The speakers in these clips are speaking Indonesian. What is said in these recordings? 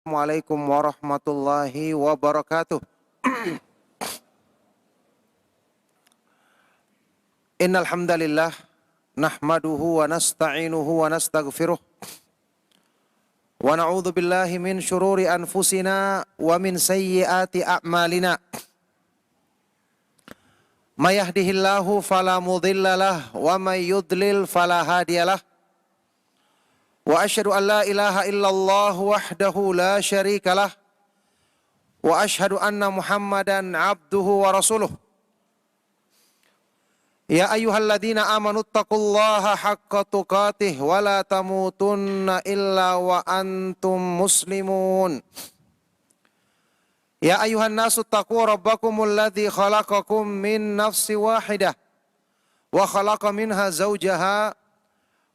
Assalamualaikum warahmatullahi wabarakatuh. Innal hamdalillah nahmaduhu wa nasta'inuhu wa nastaghfiruh wa na'udzu billahi min syururi anfusina wa min sayyiati a'malina. May yahdihillahu fala mudhillalah wa may yudlil fala hadiyalah. Wa asyhadu an la ilaha illallah wahdahu la syarikalah wa asyhadu anna Muhammadan abduhu wa rasuluh. Ya ayyuhalladzina amanu taqullaha haqqa tuqatih wa la tamutunna illa wa antum muslimun. Ya ayyuhan nasu taqu rabbakumul ladzi khalaqakum min nafsin wahidah wa khalaqa minha zawjaha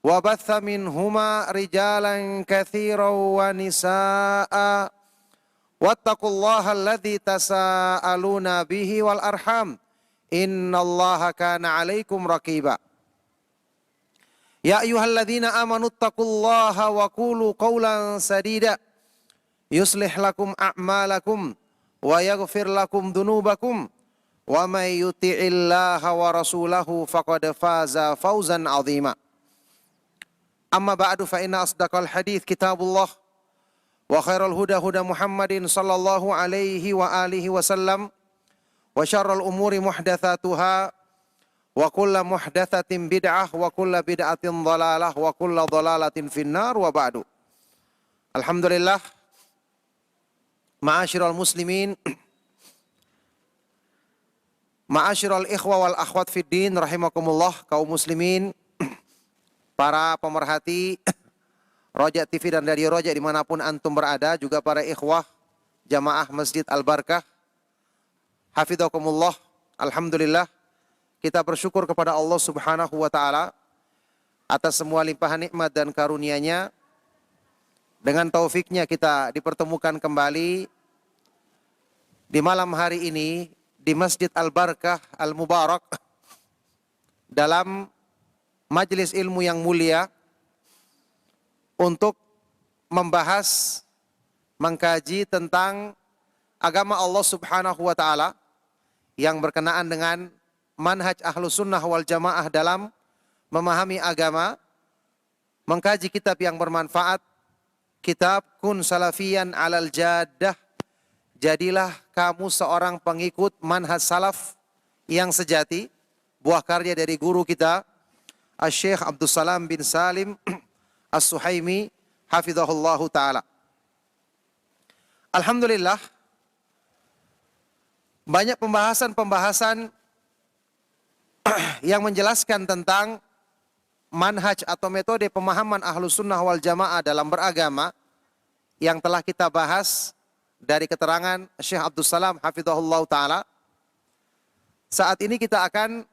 wa batha minhuma rijalan katsiran wa nisaa'a wattaqullaha alladzi tasaaluna bihi wal arham innallaha kana 'alaikum raqiba. Ya ayyuhalladzina amanu taqullaha wa qulu qawlan sadida yuslih lakum a'malakum wa yaghfir lakum dhunubakum wa may yuti'illaha wa rasulahu faqad faza fawzan 'azima. Amma ba'du fa inna asdaqal hadits kitabullah wa khairal huda huda Muhammadin sallallahu alaihi wa alihi wasallam wa syarrul umuri muhdatsatuha wa kullu muhdatsatin bid'ah wa kullu bid'atin dhalalah wa kullu dhalalatin finnar wa ba'du. Alhamdulillah, ma'asyiral muslimin, ma'asyiral ikhwa wal akhwat fid din rahimakumullah, kaum muslimin, para pemerhati Roja TV dan Radio Roja dimanapun antum berada, juga para ikhwah jamaah Masjid Al-Barkah, hafidhakumullah. Alhamdulillah, kita bersyukur kepada Allah subhanahu wa ta'ala atas semua limpahan nikmat dan karunia-Nya. Dengan taufiknya kita dipertemukan kembali di malam hari ini di Masjid Al-Barkah Al-Mubarak dalam majelis ilmu yang mulia untuk membahas, mengkaji tentang agama Allah subhanahu wa ta'ala yang berkenaan dengan manhaj ahlus sunnah wal jamaah dalam memahami agama, mengkaji kitab yang bermanfaat, kitab Kun Salafiyan alal Jaddah, jadilah kamu seorang pengikut manhaj salaf yang sejati, buah karya dari guru kita Syekh Abdul Salam bin Salim As-Suhaimi hafizahullahu ta'ala. Alhamdulillah, banyak pembahasan-pembahasan yang menjelaskan tentang manhaj atau metode pemahaman Ahlus Sunnah wal Jamaah dalam beragama yang telah kita bahas dari keterangan Syekh Abdul Salam hafizahullahu ta'ala. Saat ini kita akan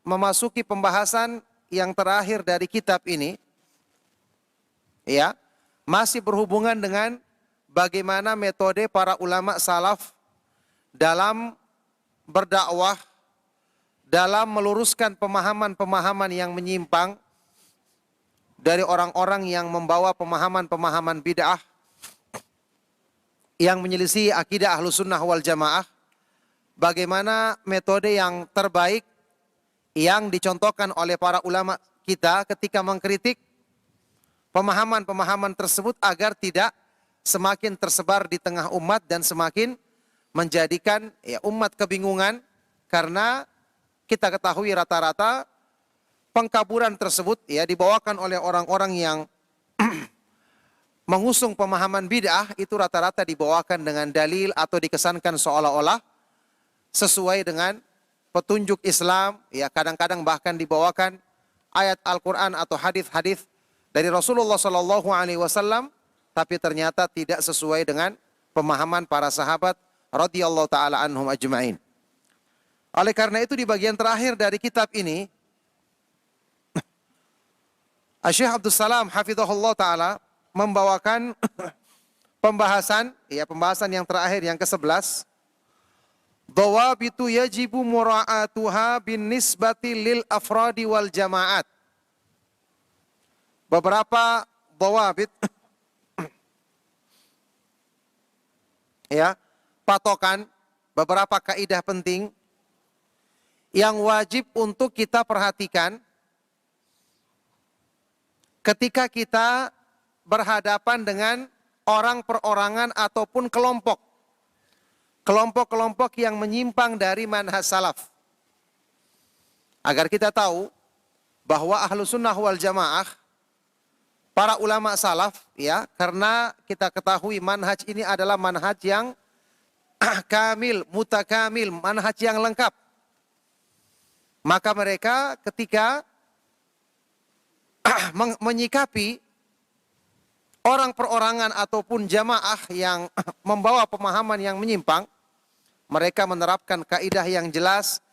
memasuki pembahasan yang terakhir dari kitab ini, ya, masih berhubungan dengan bagaimana metode para ulama salaf dalam berdakwah, dalam meluruskan pemahaman-pemahaman yang menyimpang dari orang-orang yang membawa pemahaman-pemahaman bid'ah yang menyelisih akidah Ahlus Sunnah wal Jamaah. Bagaimana metode yang terbaik yang dicontohkan oleh para ulama kita ketika mengkritik pemahaman-pemahaman tersebut agar tidak semakin tersebar di tengah umat dan semakin menjadikan umat kebingungan, karena kita ketahui rata-rata pengkaburan tersebut dibawakan oleh orang-orang yang mengusung pemahaman bid'ah. Itu rata-rata dibawakan dengan dalil atau dikesankan seolah-olah sesuai dengan petunjuk Islam, kadang-kadang bahkan dibawakan ayat Al-Quran atau hadis-hadis dari Rasulullah Sallallahu Alaihi Wasallam, tapi ternyata tidak sesuai dengan pemahaman para sahabat radhiyallahu taala anhum ajma'in. Oleh karena itu di bagian terakhir dari kitab ini, Syekh Abdul Salam hafizahullah taala membawakan pembahasan yang terakhir, yang ke-11. Dhawabitu yajibu mura'atuha bin nisbati lil afradi wal jama'at. Beberapa dhawabit ya, patokan beberapa kaidah penting yang wajib untuk kita perhatikan ketika kita berhadapan dengan orang perorangan ataupun kelompok-kelompok yang menyimpang dari manhaj salaf. Agar kita tahu bahwa Ahlus Sunnah wal Jamaah, para ulama salaf, ya, karena kita ketahui manhaj ini adalah manhaj yang kamil, mutakamil, manhaj yang lengkap. Maka mereka ketika menyikapi orang perorangan ataupun jamaah yang membawa pemahaman yang menyimpang, mereka menerapkan kaidah yang jelas,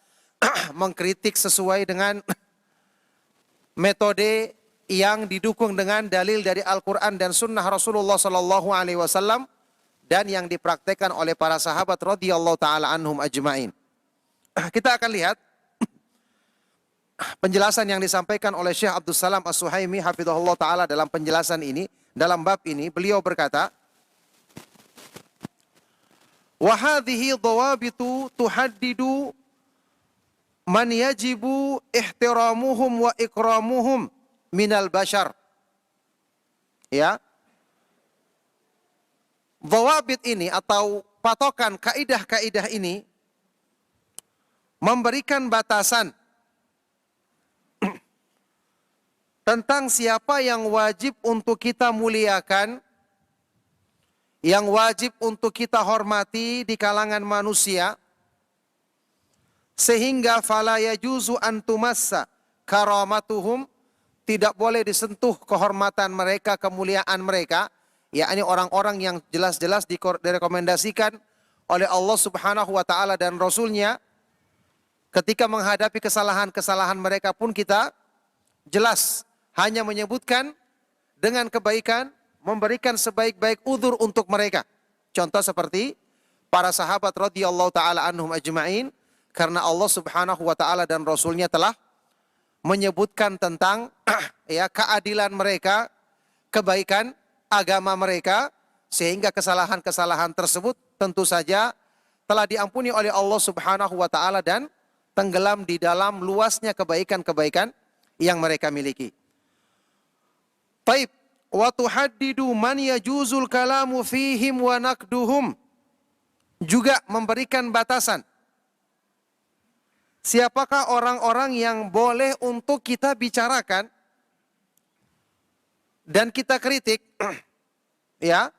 mengkritik sesuai dengan metode yang didukung dengan dalil dari Al-Quran dan Sunnah Rasulullah Sallallahu Alaihi Wasallam dan yang dipraktekkan oleh para sahabat radhiyallahu taala anhum ajmain. Kita akan lihat penjelasan yang disampaikan oleh Syekh Abdus Salam As-Suhaimi hafizahullah taala dalam penjelasan ini, dalam bab ini beliau berkata, "Wa hadhihi dhawabitu tuhaddidu man yajibu ihtiramuhum wa ikramuhum minal bashar." Ya. Dhawabit ini atau patokan kaidah-kaidah ini memberikan batasan tentang siapa yang wajib untuk kita muliakan, yang wajib untuk kita hormati di kalangan manusia, sehingga fala yajuzu an tumassa karamatuhum, tidak boleh disentuh kehormatan mereka, kemuliaan mereka, yakni orang-orang yang jelas-jelas direkomendasikan oleh Allah Subhanahu wa taala dan Rasulnya. Ketika menghadapi kesalahan-kesalahan mereka pun kita jelas hanya menyebutkan dengan kebaikan, memberikan sebaik-baik udzur untuk mereka. Contoh seperti para sahabat radhiyallahu taala anhum ajmain, karena Allah Subhanahu wa taala dan Rasulnya telah menyebutkan tentang ya keadilan mereka, kebaikan agama mereka, sehingga kesalahan-kesalahan tersebut tentu saja telah diampuni oleh Allah Subhanahu wa taala dan tenggelam di dalam luasnya kebaikan-kebaikan yang mereka miliki. Taib, wa tuhaddidu man yajuzul kalamu fihim wa naqduhum, juga memberikan batasan siapakah orang-orang yang boleh untuk kita bicarakan dan kita kritik. Ya,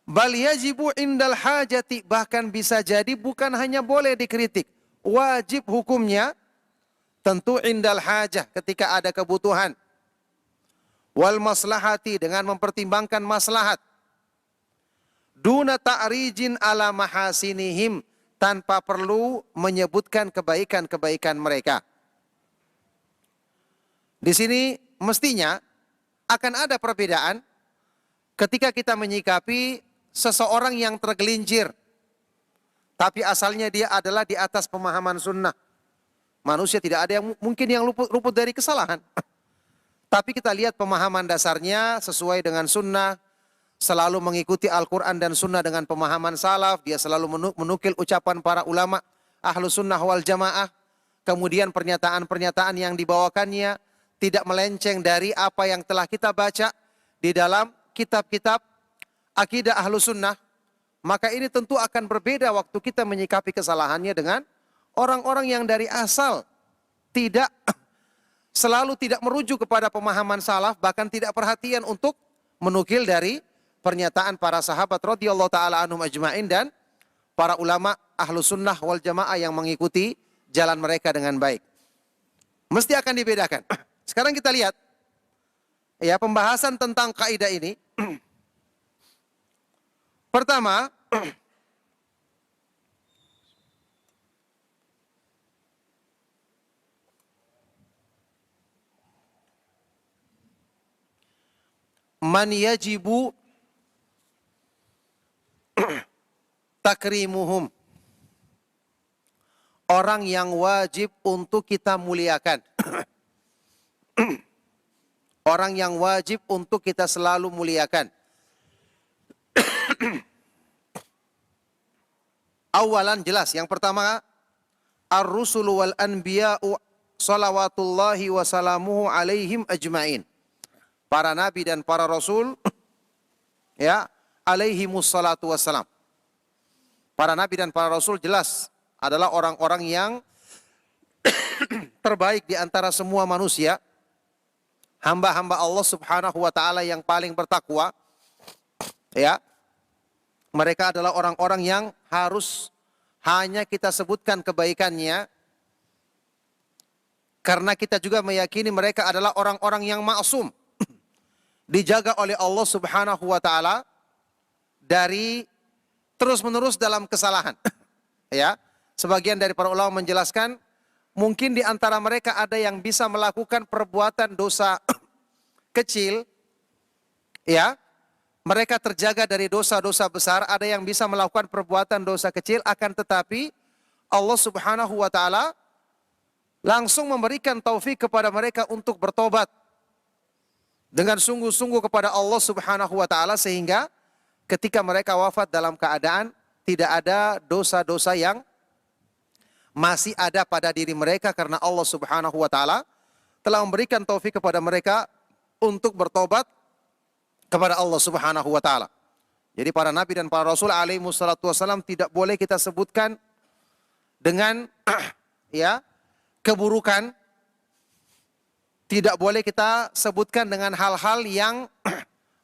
bal yajibu indal hajati, bahkan bisa jadi bukan hanya boleh dikritik, wajib hukumnya tentu indal hajah, ketika ada kebutuhan, wal maslahati, dengan mempertimbangkan maslahat, duna ta'rijin ala mahasinihim, tanpa perlu menyebutkan kebaikan-kebaikan mereka. Di sini mestinya akan ada perbedaan ketika kita menyikapi seseorang yang tergelincir, tapi asalnya dia adalah di atas pemahaman sunnah. Manusia tidak ada yang mungkin yang luput dari kesalahan. Tapi kita lihat pemahaman dasarnya sesuai dengan sunnah, selalu mengikuti Al-Quran dan sunnah dengan pemahaman salaf, dia selalu menukil ucapan para ulama Ahlus Sunnah wal Jamaah, kemudian pernyataan-pernyataan yang dibawakannya tidak melenceng dari apa yang telah kita baca di dalam kitab-kitab akidah Ahlus Sunnah, maka ini tentu akan berbeda waktu kita menyikapi kesalahannya dengan orang-orang yang dari asal selalu tidak merujuk kepada pemahaman salaf, bahkan tidak perhatian untuk menukil dari pernyataan para sahabat radhiyallahu taala anhum ajmain dan para ulama Ahlus Sunnah wal Jamaah yang mengikuti jalan mereka dengan baik. Mesti akan dibedakan. Sekarang kita lihat ya pembahasan tentang kaidah ini. Pertama, man yajibu takrimuhum, orang yang wajib untuk kita muliakan. Orang yang wajib untuk kita selalu muliakan. Awalan jelas, yang pertama ar-rusulu wal anbiya'u salawatullahi wa salamuhu alaihim ajma'in. Para nabi dan para rasul ya, alaihimus salatu wassalam. Para nabi dan para rasul jelas adalah orang-orang yang terbaik di antara semua manusia, hamba-hamba Allah Subhanahu wa taala yang paling bertakwa. Ya. Mereka adalah orang-orang yang harus hanya kita sebutkan kebaikannya, karena kita juga meyakini mereka adalah orang-orang yang maksum, dijaga oleh Allah Subhanahu wa taala dari terus-menerus dalam kesalahan. Ya, sebagian dari para ulama menjelaskan mungkin di antara mereka ada yang bisa melakukan perbuatan dosa kecil, ya. Mereka terjaga dari dosa-dosa besar, ada yang bisa melakukan perbuatan dosa kecil, akan tetapi Allah Subhanahu wa taala langsung memberikan taufik kepada mereka untuk bertobat dengan sungguh-sungguh kepada Allah Subhanahu wa taala, sehingga ketika mereka wafat dalam keadaan tidak ada dosa-dosa yang masih ada pada diri mereka, karena Allah Subhanahu wa taala telah memberikan taufik kepada mereka untuk bertobat kepada Allah Subhanahu wa taala. Jadi para nabi dan para rasul alaihi wassalatu wassalam tidak boleh kita sebutkan dengan ya keburukan, tidak boleh kita sebutkan dengan hal-hal yang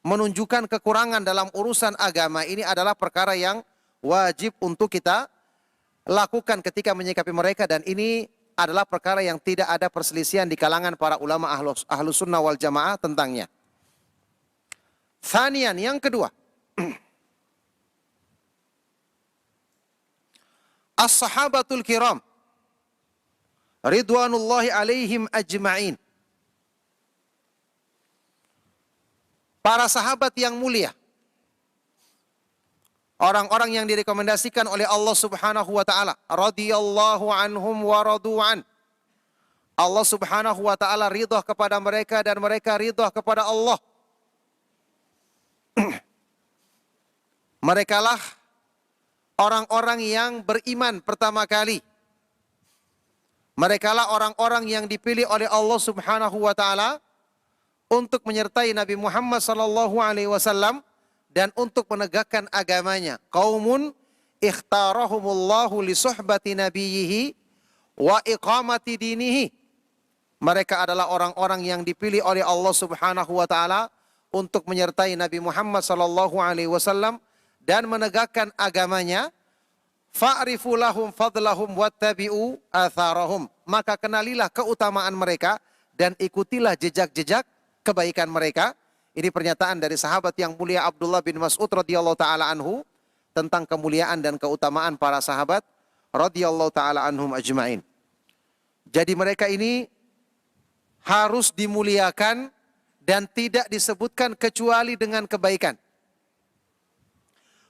menunjukkan kekurangan dalam urusan agama. Ini adalah perkara yang wajib untuk kita lakukan ketika menyikapi mereka, dan ini adalah perkara yang tidak ada perselisihan di kalangan para ulama ahlus sunnah wal jamaah tentangnya. Thanian, yang kedua, as-sahabatul kiram ridwanullahi alaihim ajma'in. Para sahabat yang mulia, orang-orang yang direkomendasikan oleh Allah Subhanahu wa taala, radhiyallahu anhum wa radu'an. Allah Subhanahu wa taala ridha kepada mereka dan mereka ridha kepada Allah. Merekalah orang-orang yang beriman pertama kali. Merekalah orang-orang yang dipilih oleh Allah Subhanahu wa taala untuk menyertai Nabi Muhammad sallallahu alaihi wasallam dan untuk menegakkan agamanya. Qaumun ikhtarahumullahu li suhbati nabiyhi wa iqamati dinihi. Mereka adalah orang-orang yang dipilih oleh Allah Subhanahu wa taala untuk menyertai Nabi Muhammad sallallahu alaihi wasallam dan menegakkan agamanya. Fa'rifu lahum fadlahum wattabi'u atharahum. Maka kenalilah keutamaan mereka dan ikutilah jejak-jejak kebaikan mereka. Ini pernyataan dari sahabat yang mulia Abdullah bin Mas'ud radhiyallahu taala anhu tentang kemuliaan dan keutamaan para sahabat radhiyallahu taala anhum ajma'in. Jadi mereka ini harus dimuliakan dan tidak disebutkan kecuali dengan kebaikan.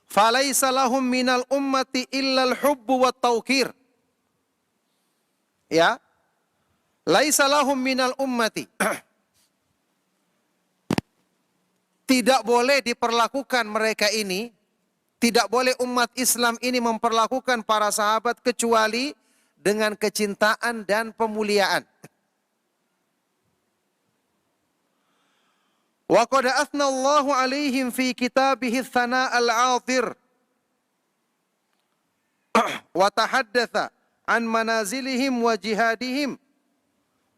Falaisa lahum minal ummati illal hubbu wat tauqir. Ya. Laisa lahum minal ummati. Tidak boleh diperlakukan mereka ini, tidak boleh umat Islam ini memperlakukan para sahabat kecuali dengan kecintaan dan pemuliaan. Wa qad athna Allahu alaihim fi kitabihi thana al-'athir wa tahaddatha an manazilihim wa jihadihim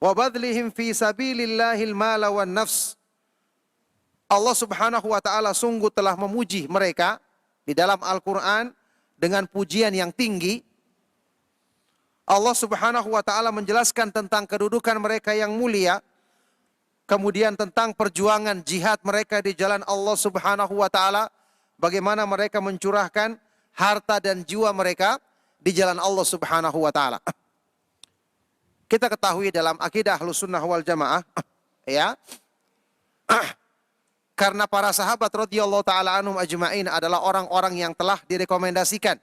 wa badlihim fi sabilillahil mala wan nafs. Allah Subhanahu wa taala sungguh telah memuji mereka di dalam Al-Qur'an dengan pujian yang tinggi. Allah Subhanahu wa taala menjelaskan tentang kedudukan mereka yang mulia. Kemudian tentang perjuangan jihad mereka di jalan Allah Subhanahu wa taala, bagaimana mereka mencurahkan harta dan jiwa mereka di jalan Allah Subhanahu wa taala. Kita ketahui dalam akidah Ahlussunnah wal Jamaah, ya. Karena para sahabat radhiyallahu taala anhum ajma'in adalah orang-orang yang telah direkomendasikan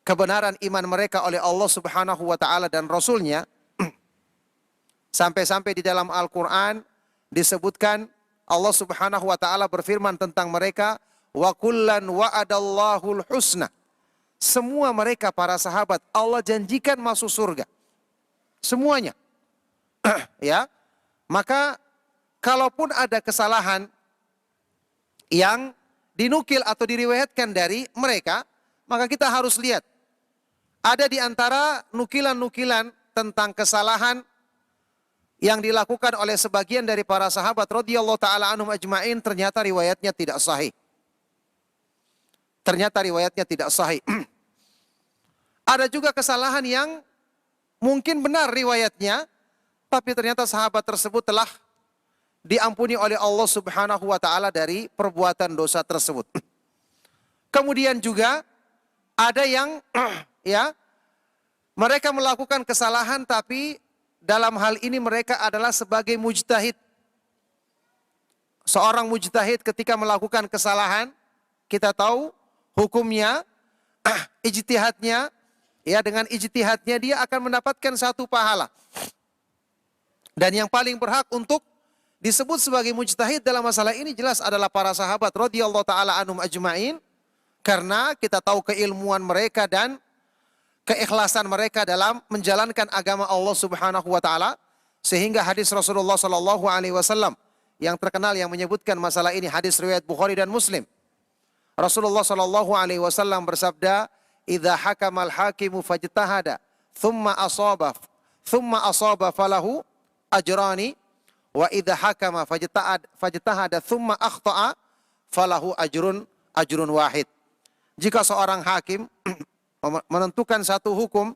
kebenaran iman mereka oleh Allah Subhanahu wa taala dan Rasulnya. Sampai-sampai di dalam Al-Quran disebutkan Allah Subhanahu wa ta'ala berfirman tentang mereka, wa kullan wa'adallahul husna. semua mereka para sahabat Allah janjikan masuk surga. Semuanya. Ya. Maka kalaupun ada kesalahan yang dinukil atau diriwayatkan dari mereka, maka kita harus lihat. Ada di antara nukilan-nukilan tentang kesalahan yang dilakukan oleh sebagian dari para sahabat radhiyallahu taala anhum ajma'in, ternyata riwayatnya tidak sahih. Ternyata riwayatnya tidak sahih. Ada juga kesalahan yang mungkin benar riwayatnya, tapi ternyata sahabat tersebut telah diampuni oleh Allah Subhanahu wa taala dari perbuatan dosa tersebut. Kemudian juga ada yang ya, mereka melakukan kesalahan tapi dalam hal ini mereka adalah sebagai mujtahid. Seorang mujtahid ketika melakukan kesalahan, kita tahu hukumnya, ijtihadnya, ya dengan ijtihadnya dia akan mendapatkan satu pahala. Dan yang paling berhak untuk disebut sebagai mujtahid dalam masalah ini jelas adalah para sahabat radhiyallahu taala anhum ajma'in, karena kita tahu keilmuan mereka dan keikhlasan mereka dalam menjalankan agama Allah Subhanahu wa taala, sehingga hadis Rasulullah sallallahu alaihi wasallam yang terkenal yang menyebutkan masalah ini, hadis riwayat Bukhari dan Muslim. Rasulullah sallallahu alaihi wasallam bersabda, "Idza hakamal hakimu fajtahada, thumma asaba falahu ajrani, wa idza hakama fajtahada thumma akhta'a falahu ajrun wahid." Jika seorang hakim menentukan satu hukum,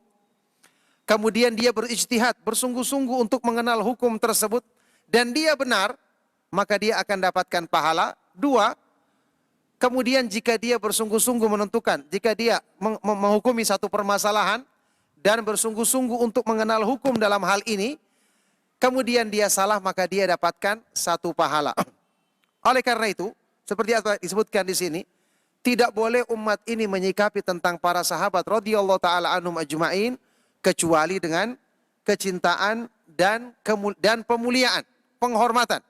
kemudian dia berijtihad, bersungguh-sungguh untuk mengenal hukum tersebut, dan dia benar, maka dia akan dapatkan pahala 2. Kemudian jika dia bersungguh-sungguh menentukan, jika dia menghukumi satu permasalahan dan bersungguh-sungguh untuk mengenal hukum dalam hal ini, kemudian dia salah, maka dia dapatkan satu pahala. Oleh karena itu, seperti apa disebutkan di sini, tidak boleh umat ini menyikapi tentang para sahabat radhiyallahu taala anhum ajma'in kecuali dengan kecintaan dan pemuliaan, penghormatan.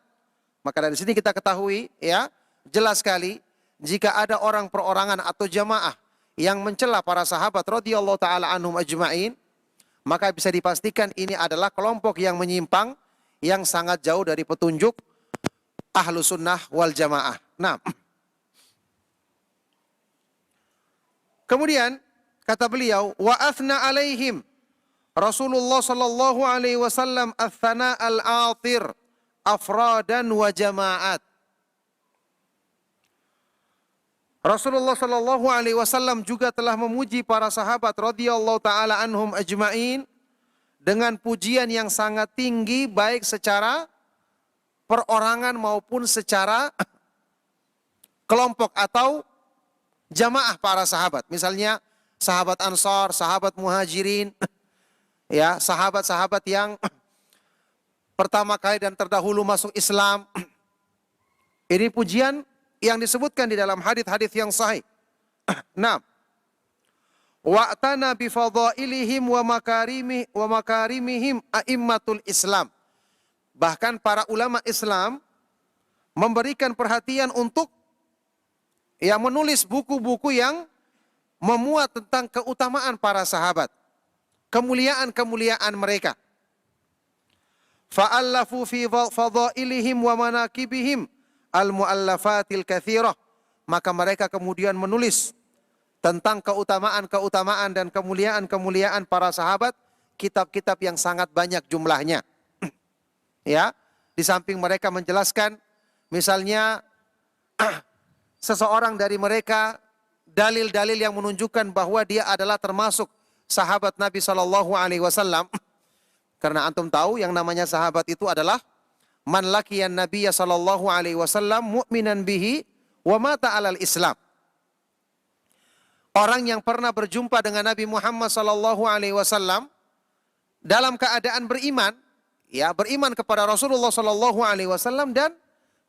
Maka dari sini kita ketahui, ya, jelas sekali jika ada orang perorangan atau jamaah yang mencela para sahabat radhiyallahu taala anhum ajma'in, maka bisa dipastikan ini adalah kelompok yang menyimpang, yang sangat jauh dari petunjuk Ahlus Sunnah wal Jamaah. Nah, kemudian kata beliau, wa athna alaihim Rasulullah sallallahu alaihi wasallam athana al-atir afradan wa jama'at. Rasulullah sallallahu alaihi wasallam juga telah memuji para sahabat radhiyallahu taala anhum ajma'in dengan pujian yang sangat tinggi, baik secara perorangan maupun secara kelompok atau jamaah para sahabat. Misalnya sahabat Ansar, sahabat Muhajirin, ya, sahabat-sahabat yang pertama kali dan terdahulu masuk Islam. Ini pujian yang disebutkan di dalam hadis-hadis yang sahih. Nah, wa'tana bi fadailihim wa makarimihim a'immatul Islam. Bahkan para ulama Islam memberikan perhatian untuk menulis buku-buku yang memuat tentang keutamaan para sahabat, kemuliaan-kemuliaan mereka. Fa'allafu fi fadailihim wa manakibihim al-mu'allafatil katsirah. Maka mereka kemudian menulis tentang keutamaan-keutamaan dan kemuliaan-kemuliaan para sahabat, kitab-kitab yang sangat banyak jumlahnya. Ya, di samping mereka menjelaskan, misalnya seseorang dari mereka, dalil-dalil yang menunjukkan bahwa dia adalah termasuk sahabat Nabi Shallallahu Alaihi Wasallam. Karena antum tahu yang namanya sahabat itu adalah man laqiyan Nabiyya Shallallahu Alaihi Wasallam mu'minan bihi wa mata alal Islam. Orang yang pernah berjumpa dengan Nabi Muhammad Shallallahu Alaihi Wasallam dalam keadaan beriman, ya, beriman kepada Rasulullah Shallallahu Alaihi Wasallam dan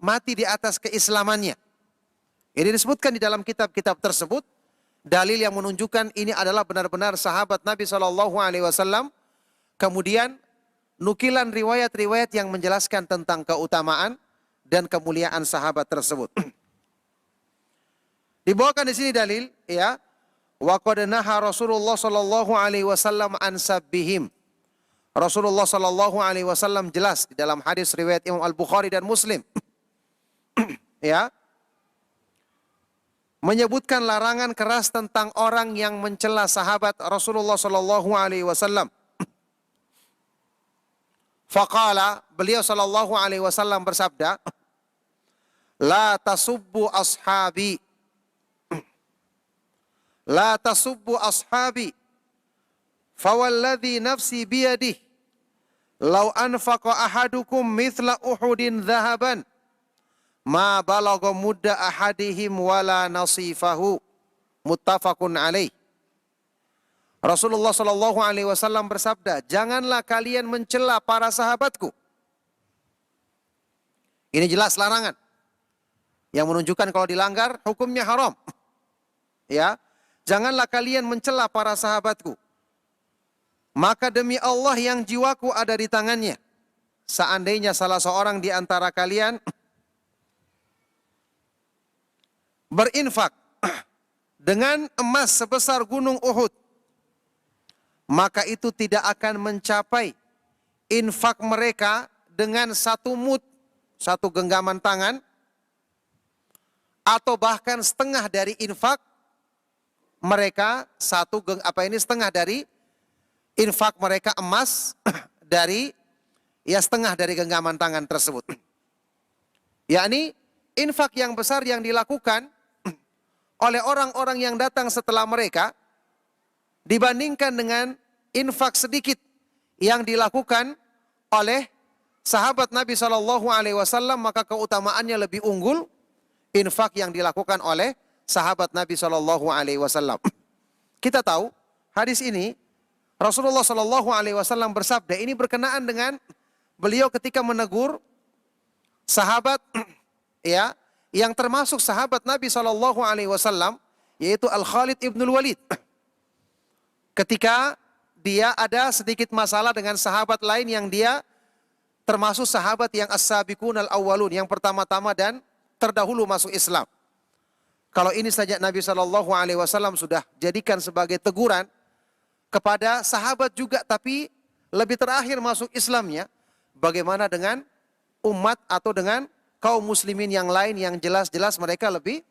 mati di atas keislamannya. Ini disebutkan di dalam kitab-kitab tersebut, dalil yang menunjukkan ini adalah benar-benar sahabat Nabi Shallallahu Alaihi Wasallam. Kemudian nukilan riwayat-riwayat yang menjelaskan tentang keutamaan dan kemuliaan sahabat tersebut. Dibawakan di sini dalil, ya, wa qad naha Rasulullah sallallahu alaihi wasallam an sabbihim. Rasulullah sallallahu alaihi wasallam jelas di dalam hadis riwayat Imam Al-Bukhari dan Muslim ya, menyebutkan larangan keras tentang orang yang mencela sahabat Rasulullah sallallahu alaihi wasallam. Faqala, beliau sallallahu alaihi wasallam bersabda, la tasubbu ashabi, la tasubbu ashabi, fawalladhi nafsi biyadih, law anfaqa ahadukum mithla Uhudin dhahaban, ma balagha mudda ahadihim wala nasifahu. Muttafaqun alaih. Rasulullah sallallahu alaihi wasallam bersabda, janganlah kalian mencela para sahabatku. Ini jelas larangan yang menunjukkan kalau dilanggar hukumnya haram. Ya, janganlah kalian mencela para sahabatku. Maka demi Allah yang jiwaku ada di tangannya, seandainya salah seorang di antara kalian berinfak dengan emas sebesar gunung Uhud, maka itu tidak akan mencapai infak mereka dengan satu mud, satu genggaman tangan, atau bahkan setengah dari infak mereka, setengah dari infak mereka emas dari setengah dari genggaman tangan tersebut. Yakni infak yang besar yang dilakukan oleh orang-orang yang datang setelah mereka dibandingkan dengan infak sedikit yang dilakukan oleh sahabat Nabi Shallallahu Alaihi Wasallam, maka keutamaannya lebih unggul infak yang dilakukan oleh sahabat Nabi Shallallahu Alaihi Wasallam. Kita tahu hadis ini Rasulullah Shallallahu Alaihi Wasallam bersabda, ini berkenaan dengan beliau ketika menegur sahabat ya yang termasuk sahabat Nabi Shallallahu Alaihi Wasallam, yaitu Al-Khalid ibnul Walid. Ketika dia ada sedikit masalah dengan sahabat lain yang dia termasuk sahabat yang as-sabiqun al-awwalun, yang pertama-tama dan terdahulu masuk Islam. Kalau ini saja Nabi Shallallahu Alaihi Wasallam sudah jadikan sebagai teguran kepada sahabat juga, tapi lebih terakhir masuk Islamnya, bagaimana dengan umat atau dengan kaum muslimin yang lain yang jelas-jelas mereka lebih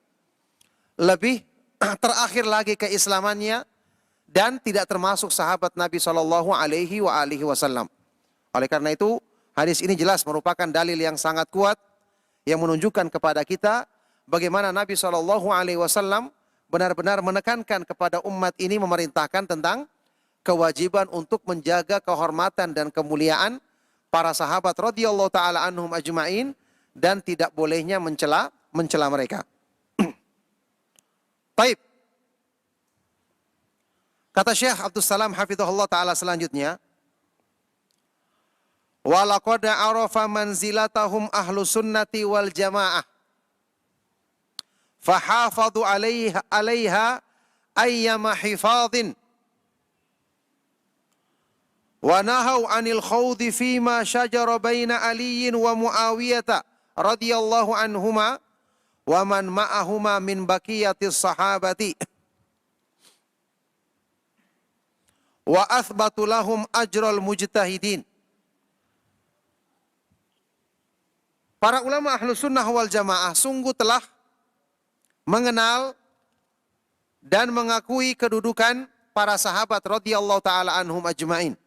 terakhir lagi keislamannya dan tidak termasuk sahabat Nabi Shallallahu Alaihi Wasallam. Oleh karena itu hadis ini jelas merupakan dalil yang sangat kuat yang menunjukkan kepada kita bagaimana Nabi Shallallahu Alaihi Wasallam benar-benar menekankan kepada umat ini, memerintahkan tentang kewajiban untuk menjaga kehormatan dan kemuliaan para sahabat radhiyallahu taala anhum ajma'in dan tidak bolehnya mencela mereka. Baik. Kata Syekh Abdul Salam hafizahullah taala selanjutnya, wa laqad arafa manzilatahum ahlus sunnati wal jamaah fahafadhu alaiha ayyama hifadhin wa nahau anil khawdi fima syajara baina aliyin wa muawiyata radhiyallahu anhuma wa man ma'ahuma min baqiyatis sahabati wa athbatu lahum ajral mujtahidin. Para ulama Ahlus Sunnah wal Jamaah sungguh telah mengenal dan mengakui kedudukan para sahabat radhiyallahu taala anhum ajmain.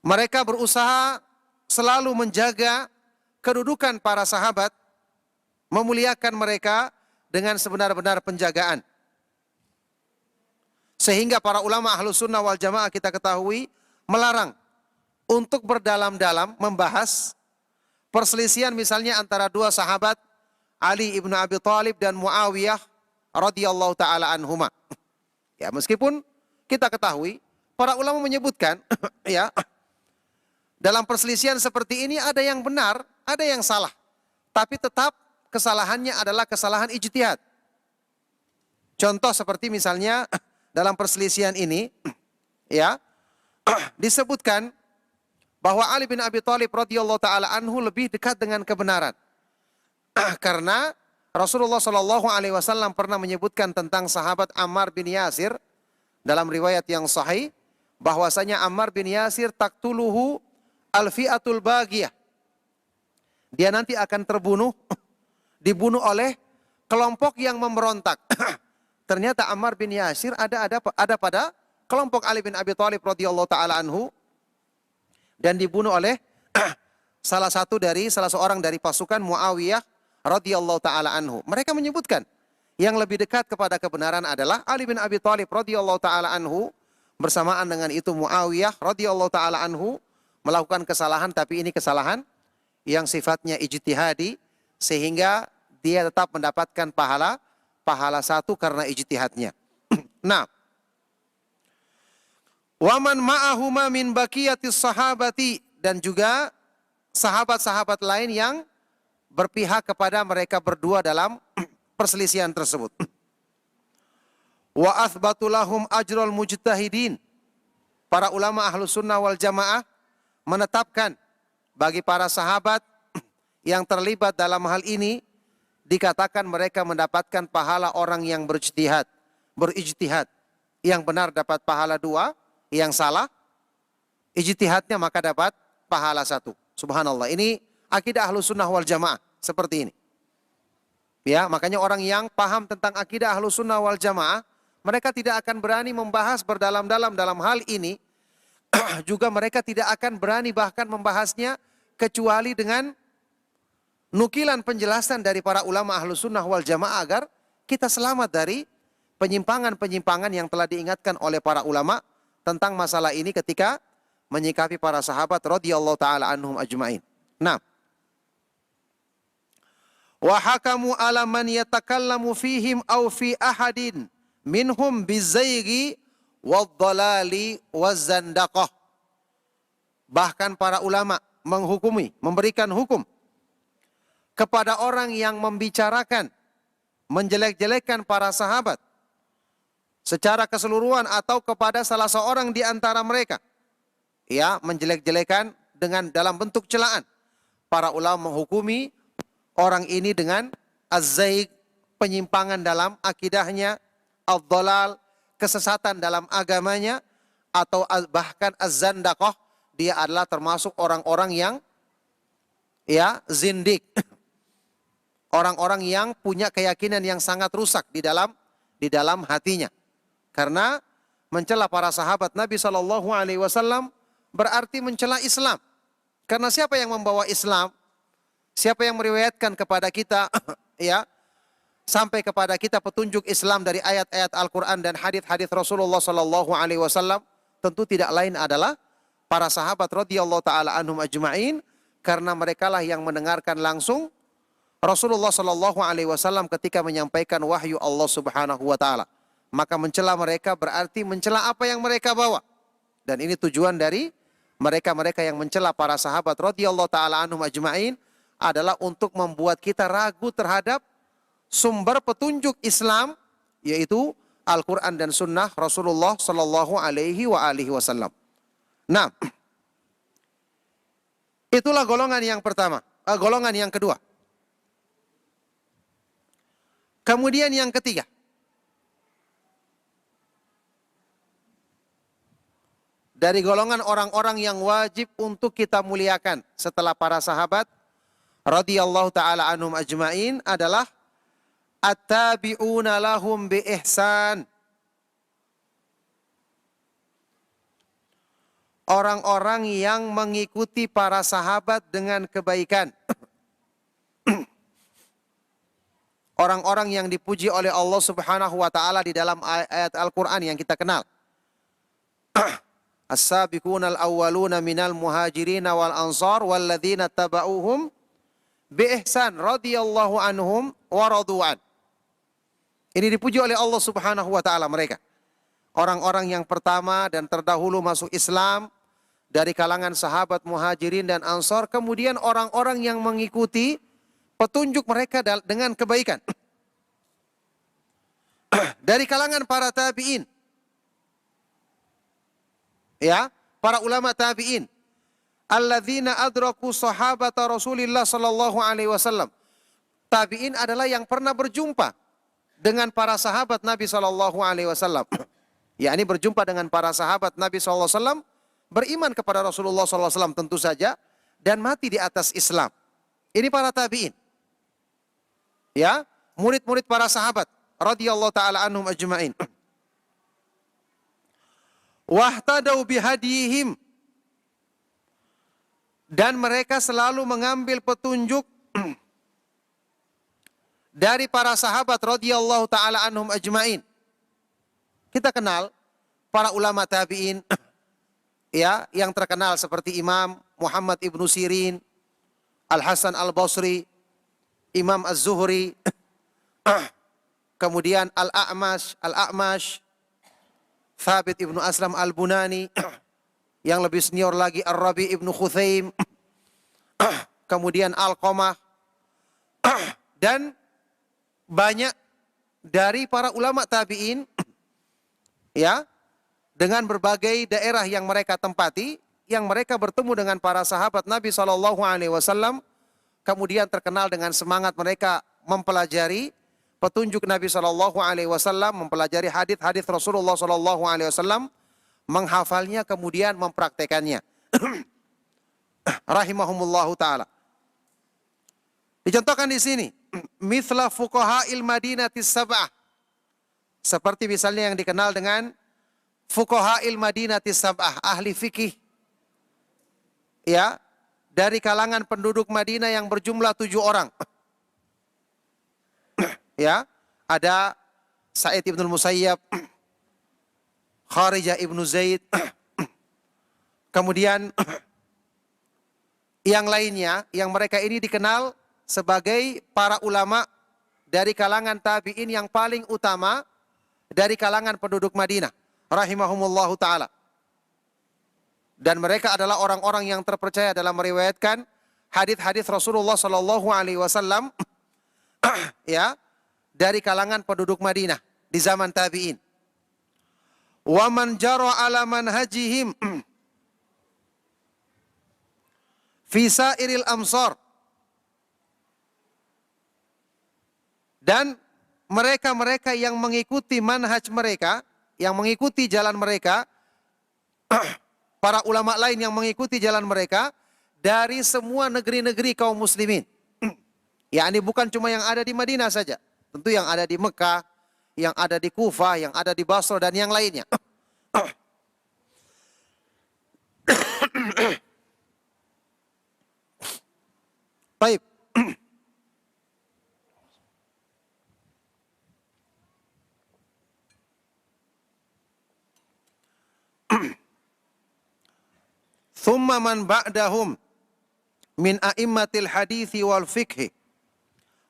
Mereka berusaha selalu menjaga kedudukan para sahabat, memuliakan mereka dengan sebenar-benar penjagaan. Sehingga para ulama Ahlus Sunnah wal Jamaah kita ketahui melarang untuk berdalam-dalam membahas perselisihan misalnya antara dua sahabat Ali ibnu Abi Thalib dan Muawiyah radhiyallahu taala anhuma. Ya, meskipun kita ketahui para ulama menyebutkan ya, dalam perselisihan seperti ini ada yang benar, ada yang salah. Tapi tetap kesalahannya adalah kesalahan ijtihad. Contoh seperti misalnya dalam perselisihan ini ya disebutkan bahwa Ali bin Abi Thalib radhiyallahu taala anhu lebih dekat dengan kebenaran. Karena Rasulullah Shallallahu Alaihi Wasallam pernah menyebutkan tentang sahabat Ammar bin Yasir dalam riwayat yang sahih bahwasanya Ammar bin Yasir taktuluhu al-fi'atul bagiyah. Dia nanti akan dibunuh oleh kelompok yang memberontak. Ternyata Ammar bin Yasir ada pada kelompok Ali bin Abi Thalib radhiyallahu taala anhu dan dibunuh oleh salah seorang dari pasukan Muawiyah radhiyallahu taala anhu. Mereka menyebutkan yang lebih dekat kepada kebenaran adalah Ali bin Abi Thalib radhiyallahu taala anhu, bersamaan dengan itu Muawiyah radhiyallahu taala anhu melakukan kesalahan, tapi ini kesalahan yang sifatnya ijtihadi sehingga dia tetap mendapatkan pahala satu karena ijtihadnya. Nah, waman ma'ahuma min baqiyatis sahabati, dan juga sahabat-sahabat lain yang berpihak kepada mereka berdua dalam perselisihan tersebut. Wa athbatu lahum ajral mujtahidin. Para ulama Ahlus Sunnah wal Jamaah menetapkan bagi para sahabat yang terlibat dalam hal ini, dikatakan mereka mendapatkan pahala orang yang berijtihad. Yang benar dapat pahala 2, yang salah ijtihadnya maka dapat pahala 1. Subhanallah, ini akidah Ahlus Sunnah wal Jamaah seperti ini. Ya, makanya orang yang paham tentang akidah Ahlus Sunnah wal Jamaah, mereka tidak akan berani membahas berdalam-dalam dalam hal ini. Juga mereka tidak akan berani bahkan membahasnya kecuali dengan nukilan penjelasan dari para ulama Ahlus Sunnah wal Jamaah agar kita selamat dari penyimpangan-penyimpangan yang telah diingatkan oleh para ulama tentang masalah ini ketika menyikapi para sahabat radhiyallahu taala anhum ajmain. Nah, wa hakamu ala man yatakallamu fihim aw fi ahadin minhum bizayghi wadh-dhalali waz-zandaqah. Bahkan para ulama memberikan hukum kepada orang yang membicarakan, menjelek-jelekkan para sahabat secara keseluruhan atau kepada salah seorang di antara mereka. Ya, menjelek-jelekan dalam bentuk celaan. Para ulama menghukumi orang ini dengan az-zaig, penyimpangan dalam akidahnya, ad-dhalal, kesesatan dalam agamanya, atau bahkan az-zandaqah, dia adalah termasuk orang-orang yang zindik. Orang-orang yang punya keyakinan yang sangat rusak di dalam hatinya. Karena mencela para sahabat Nabi SAW berarti mencela Islam. Karena siapa yang membawa Islam? Siapa yang meriwayatkan kepada kita sampai kepada kita petunjuk Islam dari ayat-ayat Al-Quran dan hadis-hadis Rasulullah SAW, tentu tidak lain adalah para sahabat radhiyallahu taala anhum ajma'in, karena merekalah yang mendengarkan langsung Rasulullah SAW ketika menyampaikan wahyu Allah Subhanahu wa taala. Maka mencela mereka berarti mencela apa yang mereka bawa. Dan ini tujuan dari mereka-mereka yang mencela para sahabat radhiyallahu taala anhum ajma'in adalah untuk membuat kita ragu terhadap sumber petunjuk Islam, yaitu Al-Quran dan Sunnah Rasulullah Sallallahu Alaihi Wasallam. Nah, itulah golongan yang pertama, golongan yang kedua. Kemudian yang ketiga, dari golongan orang-orang yang wajib untuk kita muliakan setelah para sahabat radhiyallahu taala anhum ajmain adalah at-tabi'una lahum bi ihsan. Orang-orang yang mengikuti para sahabat dengan kebaikan. Orang-orang yang dipuji oleh Allah Subhanahu wa taala di dalam ayat Al-Qur'an yang kita kenal. As-sabiqunal awwaluna minal muhajirin wal ansar walladzina tabauhum bi ihsan radhiyallahu anhum wa radu'an. Ini dipuji oleh Allah Subhanahu wa taala mereka. Orang-orang yang pertama dan terdahulu masuk Islam dari kalangan sahabat Muhajirin dan Ansar, kemudian orang-orang yang mengikuti petunjuk mereka dengan kebaikan. Dari kalangan para tabi'in. Ya, para ulama tabi'in. Alladzina adraku sahabata Rasulillah sallallahu alaihi wasallam. tabi'in adalah yang pernah berjumpa dengan para sahabat Nabi SAW. Yakni berjumpa dengan para sahabat Nabi SAW, beriman kepada Rasulullah SAW tentu saja, dan mati di atas Islam. Ini para tabi'in. Ya, murid-murid para sahabat radhiyallahu taala anhum ajma'in. Wahtadau bihadihim, dan mereka selalu mengambil petunjuk dari para sahabat radhiyallahu taala anhum ajma'in. Kita kenal para ulama tabi'in ya, yang terkenal seperti Imam Muhammad ibnu Sirin, Al-Hasan Al-Basri, Imam Az-Zuhri, kemudian Al-A'mash, Thabit ibnu Aslam Al-Bunani, yang lebih senior lagi Ar-Rabi ibnu Khuthaim, kemudian Al-Qamah, dan banyak dari para ulama tabi'in ya, dengan berbagai daerah yang mereka tempati, yang mereka bertemu dengan para sahabat Nabi SAW, kemudian terkenal dengan semangat mereka mempelajari petunjuk Nabi SAW, mempelajari hadis-hadis Rasulullah SAW, menghafalnya kemudian mempraktekannya. Rahimahumullahu taala. Dicontohkan di sini, mithla fuqaha'il Madinatis Sab'ah, seperti misalnya yang dikenal dengan fuqaha'il Madinatis Sab'ah, ahli fikih ya, dari kalangan penduduk Madinah yang berjumlah 7 orang. Ya, ada Sa'id ibn Musayyab, Kharijah ibn Zaid, kemudian yang lainnya, yang mereka ini dikenal sebagai para ulama dari kalangan tabi'in yang paling utama dari kalangan penduduk Madinah, rahimahumullahu ta'ala. Dan mereka adalah orang-orang yang terpercaya dalam meriwayatkan hadis-hadis Rasulullah SAW ya, dari kalangan penduduk Madinah di zaman tabi'in. Wa man jara ala manhajihim fi sairil amsar, dan mereka-mereka yang mengikuti manhaj mereka, yang mengikuti jalan mereka, para ulama lain yang mengikuti jalan mereka dari semua negeri-negeri kaum muslimin. Ya, ini bukan cuma yang ada di Madinah saja, tentu yang ada di Mekah, yang ada di Kufah, yang ada di Basra, dan yang lainnya. Baik. Thumma man ba'dahum min a'immatil hadithi wal fikhi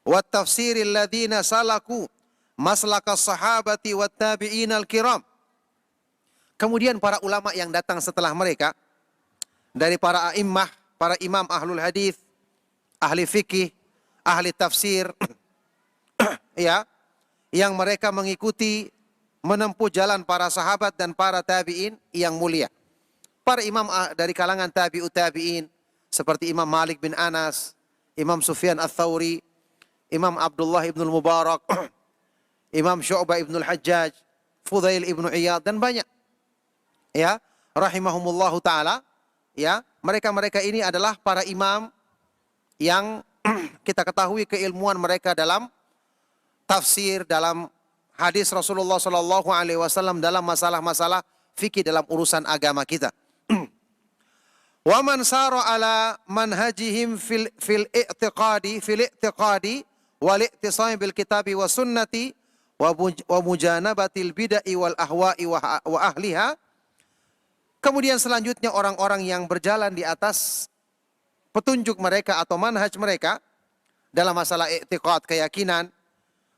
wat tafsiril ladhina salaku maslakas sahabati wat tabi'in al-kiram. Kemudian para ulama yang datang setelah mereka dari para a'immah, para imam ahlul hadith, ahli fikih, ahli tafsir ya, yang mereka mengikuti menempuh jalan para sahabat dan para tabi'in yang mulia. Para imam dari kalangan tabi'ut tabi'in seperti Imam Malik bin Anas, Imam Sufyan Ats-Tsauri, Imam Abdullah ibn Mubarak, Imam Syu'bah ibn al-Hajjaj, Fudail ibn Iyad, dan banyak. Ya, rahimahumullahu taala. Ya, mereka-mereka ini adalah para imam yang kita ketahui keilmuan mereka dalam tafsir, dalam hadis Rasulullah SAW, dalam masalah-masalah fikih dalam urusan agama kita. Wa man sara ala manhajihim fil i'tiqadi wal i'tisam bil kitabi was sunnati wa mujanabatil bid'ah wal ahwa'i wa ahliha. Kemudian selanjutnya orang-orang yang berjalan di atas petunjuk mereka atau manhaj mereka dalam masalah i'tiqad, keyakinan,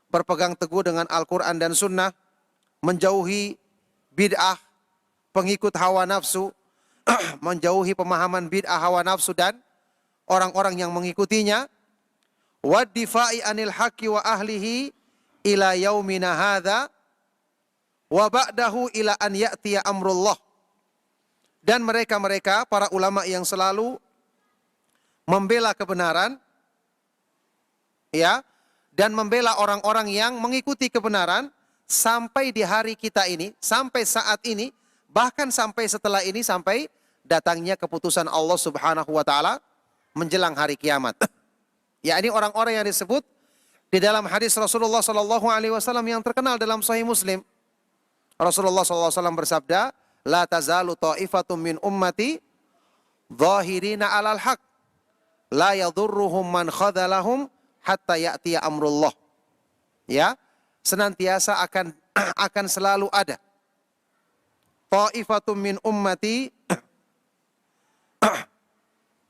berpegang teguh dengan Al-Quran dan Sunnah, menjauhi bid'ah, pengikut hawa nafsu, menjauhi pemahaman bid'ah hawa nafsu dan orang-orang yang mengikutinya, wad-difa'i anil haqqi wa ahlihi ila yaumina hadza wa ba'dahu ila an ya'tiya amrullah. Dan mereka-mereka para ulama yang selalu membela kebenaran ya, dan membela orang-orang yang mengikuti kebenaran sampai di hari kita ini, sampai saat ini, bahkan sampai setelah ini, sampai datangnya keputusan Allah Subhanahu wa taala menjelang hari kiamat. Ya, ini orang-orang yang disebut di dalam hadis Rasulullah sallallahu alaihi wasallam yang terkenal dalam Sahih Muslim. Rasulullah sallallahu alaihi wasallam bersabda, "La tazalu ta'ifatum min ummati dhahirina 'alal haq, la yadhurruhum man khadhalahum hatta ya'tiya amrullah." Ya, senantiasa akan selalu ada ta'ifatum min ummati,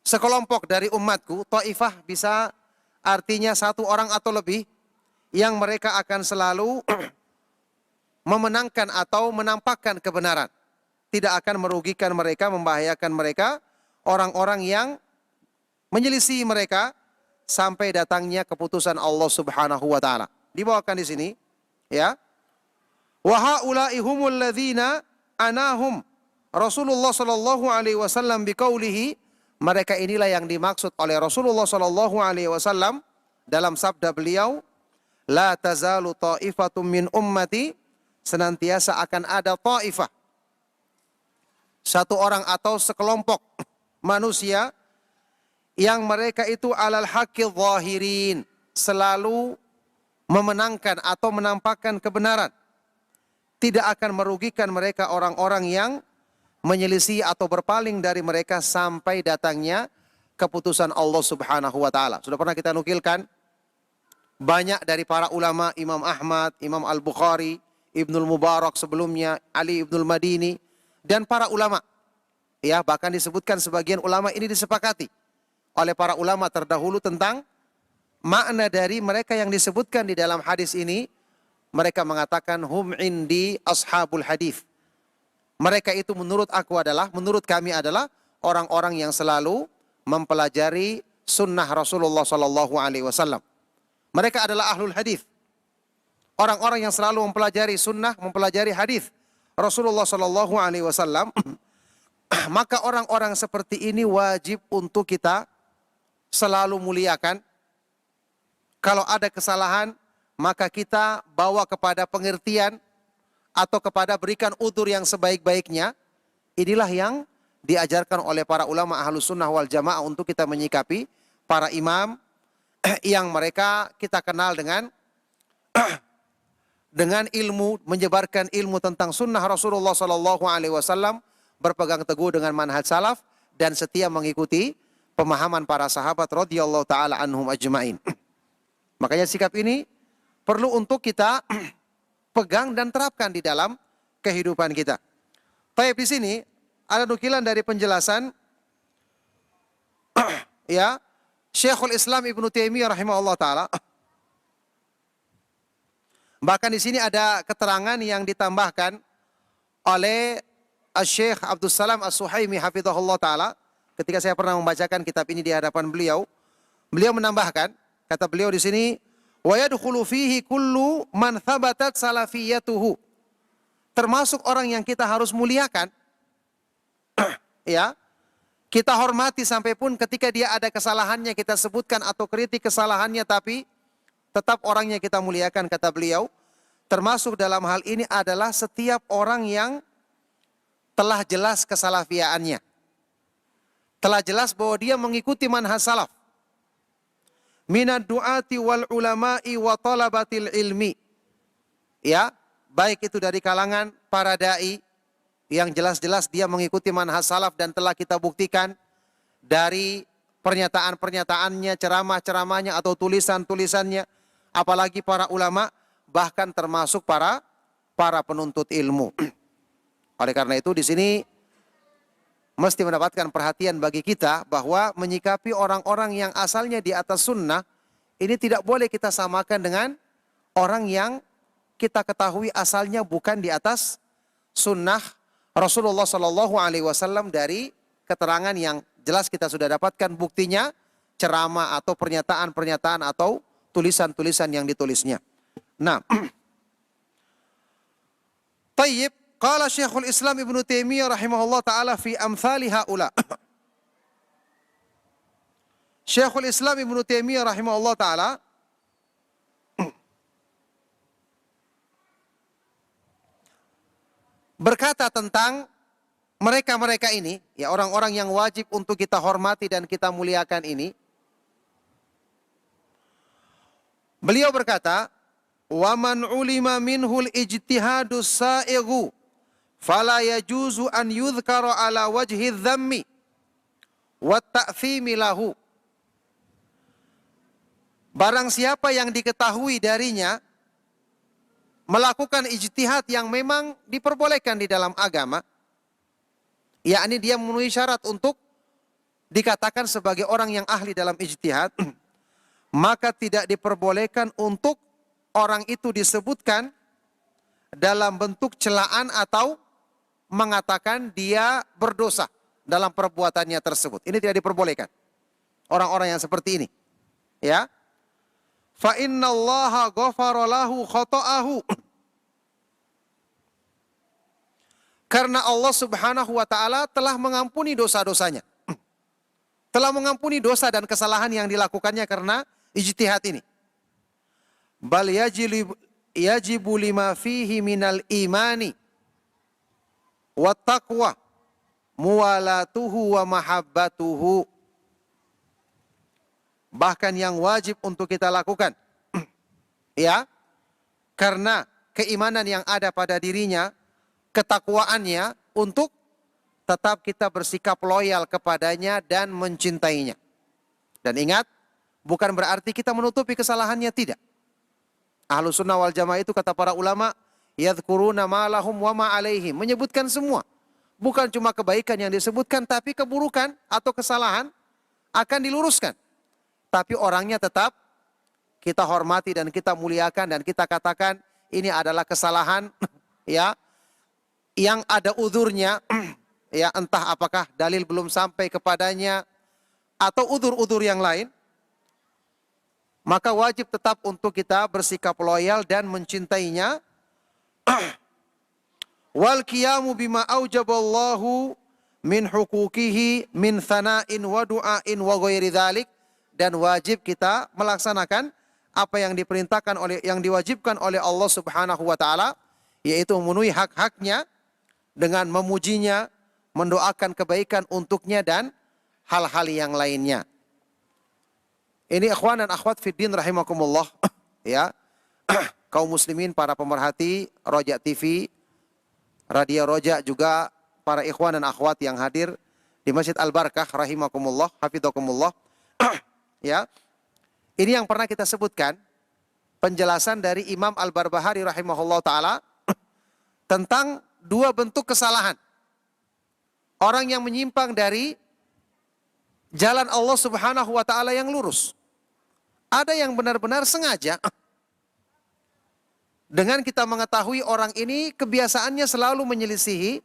sekelompok dari umatku. Ta'ifah bisa artinya satu orang atau lebih, yang mereka akan selalu memenangkan atau menampakkan kebenaran. Tidak akan merugikan mereka, membahayakan mereka, orang-orang yang menyelisih mereka sampai datangnya keputusan Allah Subhanahu wa taala. Dibawakan di sini, ya. Wa haula'i humul ladzina anahum Rasulullah sallallahu alaihi wasallam biqaulihi, mereka inilah yang dimaksud oleh Rasulullah sallallahu alaihi wasallam dalam sabda beliau, la tazalu ta'ifatum min ummati, senantiasa akan ada ta'ifah, satu orang atau sekelompok manusia yang mereka itu alal haqqi zahirin, selalu memenangkan atau menampakkan kebenaran. Tidak akan merugikan mereka orang-orang yang menyelisih atau berpaling dari mereka sampai datangnya keputusan Allah Subhanahu wa taala. Sudah pernah kita nukilkan banyak dari para ulama, Imam Ahmad, Imam Al-Bukhari, Ibnul Mubarak sebelumnya, Ali Ibnul Madini, dan para ulama. Ya, bahkan disebutkan sebagian ulama ini disepakati oleh para ulama terdahulu tentang makna dari mereka yang disebutkan di dalam hadis ini. Mereka mengatakan hum indi ashabul hadis. Mereka itu menurut aku adalah, menurut kami adalah orang-orang yang selalu mempelajari sunnah Rasulullah sallallahu alaihi wasallam. Mereka adalah ahlul hadis. Orang-orang yang selalu mempelajari sunnah, mempelajari hadis Rasulullah sallallahu alaihi wasallam. Maka orang-orang seperti ini wajib untuk kita selalu muliakan. Kalau ada kesalahan, maka kita bawa kepada pengertian atau kepada berikan udzur yang sebaik-baiknya. Inilah yang diajarkan oleh para ulama Ahlus Sunnah wal Jamaah untuk kita menyikapi para imam yang mereka kita kenal dengan ilmu, menyebarkan ilmu tentang sunnah Rasulullah sallallahu alaihi wasallam, berpegang teguh dengan manhaj salaf dan setia mengikuti pemahaman para sahabat radhiyallahu taala anhum ajmain. Makanya sikap ini perlu untuk kita pegang dan terapkan di dalam kehidupan kita. Baik, di sini ada nukilan dari penjelasan ya Syekhul Islam Ibnu Taimiyah rahimahullah taala. Bahkan di sini ada keterangan yang ditambahkan oleh Syekh Abdus Salam As-Suhaimi hafizahullah taala ketika saya pernah membacakan kitab ini di hadapan beliau. Beliau menambahkan, kata beliau di sini, wa yadkhulu fihi kullu man thabatat salafiyatuhu. Termasuk orang yang kita harus muliakan. Ya. Kita hormati sampai pun ketika dia ada kesalahannya kita sebutkan atau kritik kesalahannya, tapi tetap orangnya kita muliakan, kata beliau. Termasuk dalam hal ini adalah setiap orang yang telah jelas kesalafiaannya. Telah jelas bahwa dia mengikuti manhaj salaf. Minad du'ati wal ulama'i wa talabatil ilmi. Ya, baik itu dari kalangan para dai yang jelas-jelas dia mengikuti manhaj salaf dan telah kita buktikan dari pernyataan-pernyataannya, ceramah-ceramahnya atau tulisan-tulisannya, apalagi para ulama, bahkan termasuk para penuntut ilmu. Oleh karena itu di sini mesti mendapatkan perhatian bagi kita bahwa menyikapi orang-orang yang asalnya di atas sunnah ini tidak boleh kita samakan dengan orang yang kita ketahui asalnya bukan di atas sunnah Rasulullah Sallallahu Alaihi Wasallam dari keterangan yang jelas kita sudah dapatkan buktinya, ceramah atau pernyataan-pernyataan atau tulisan-tulisan yang ditulisnya. Nah, tayyib. Qala Syekhul Islam Ibnu Taimiyah rahimahullah taala fi amthali haula. Syekhul Islam Ibnu Taimiyah rahimahullah taala berkata tentang mereka-mereka ini, ya orang-orang yang wajib untuk kita hormati dan kita muliakan ini. Beliau berkata, "Wa man ulima minhul ijtihadus sa'ighu fala yajuzu an yudhkara ala wajhi dhammi wa ta'thimi lahu." Barang siapa yang diketahui darinya melakukan ijtihad yang memang diperbolehkan di dalam agama, yakni dia memenuhi syarat untuk dikatakan sebagai orang yang ahli dalam ijtihad, maka tidak diperbolehkan untuk orang itu disebutkan dalam bentuk celaan atau mengatakan dia berdosa dalam perbuatannya tersebut. Ini tidak diperbolehkan. Orang-orang yang seperti ini. Ya. Fa innallaha ghafara lahu khata'ahu. Karena Allah Subhanahu wa taala telah mengampuni dosa-dosanya. Telah mengampuni dosa dan kesalahan yang dilakukannya karena ijtihad ini. Bal yajibu lima fihi minal imani wa taqwa muwalatuhu wa mahabbatuhu. Bahkan yang wajib untuk kita lakukan, ya, karena keimanan yang ada pada dirinya, ketakwaannya, untuk tetap kita bersikap loyal kepadanya dan mencintainya. Dan ingat, bukan berarti kita menutupi kesalahannya, tidak. Ahlus sunnah wal jamaah itu kata para ulama, yadhkuruna ma lahum wa ma alaihim, menyebutkan semua. Bukan cuma kebaikan yang disebutkan, tapi keburukan atau kesalahan akan diluruskan. Tapi orangnya tetap kita hormati dan kita muliakan dan kita katakan ini adalah kesalahan, ya, yang ada uzurnya, ya, entah apakah dalil belum sampai kepadanya atau uzur-uzur yang lain, maka wajib tetap untuk kita bersikap loyal dan mencintainya. Wal qiyamu bima aujaballahu min huquqihi min thana'in wa du'ain wa ghairi dzalik. Dan wajib kita melaksanakan apa yang diperintahkan yang diwajibkan oleh Allah Subhanahu wa taala, yaitu memenuhi hak-haknya dengan memujinya, mendoakan kebaikan untuknya dan hal-hal yang lainnya. Ini ikhwan dan akhwat fiddin rahimakumullah, ya. Kaum muslimin, para pemerhati Roja TV, Radio Roja, juga para ikhwan dan akhwat yang hadir di Masjid Al-Barakah rahimakumullah, hafidhakumullah. Ya, ini yang pernah kita sebutkan penjelasan dari Imam Al-Barbahari rahimahullah ta'ala tentang dua bentuk kesalahan. Orang yang menyimpang dari jalan Allah Subhanahu wa ta'ala yang lurus. Ada yang benar-benar sengaja. Dengan kita mengetahui orang ini kebiasaannya selalu menyelisihi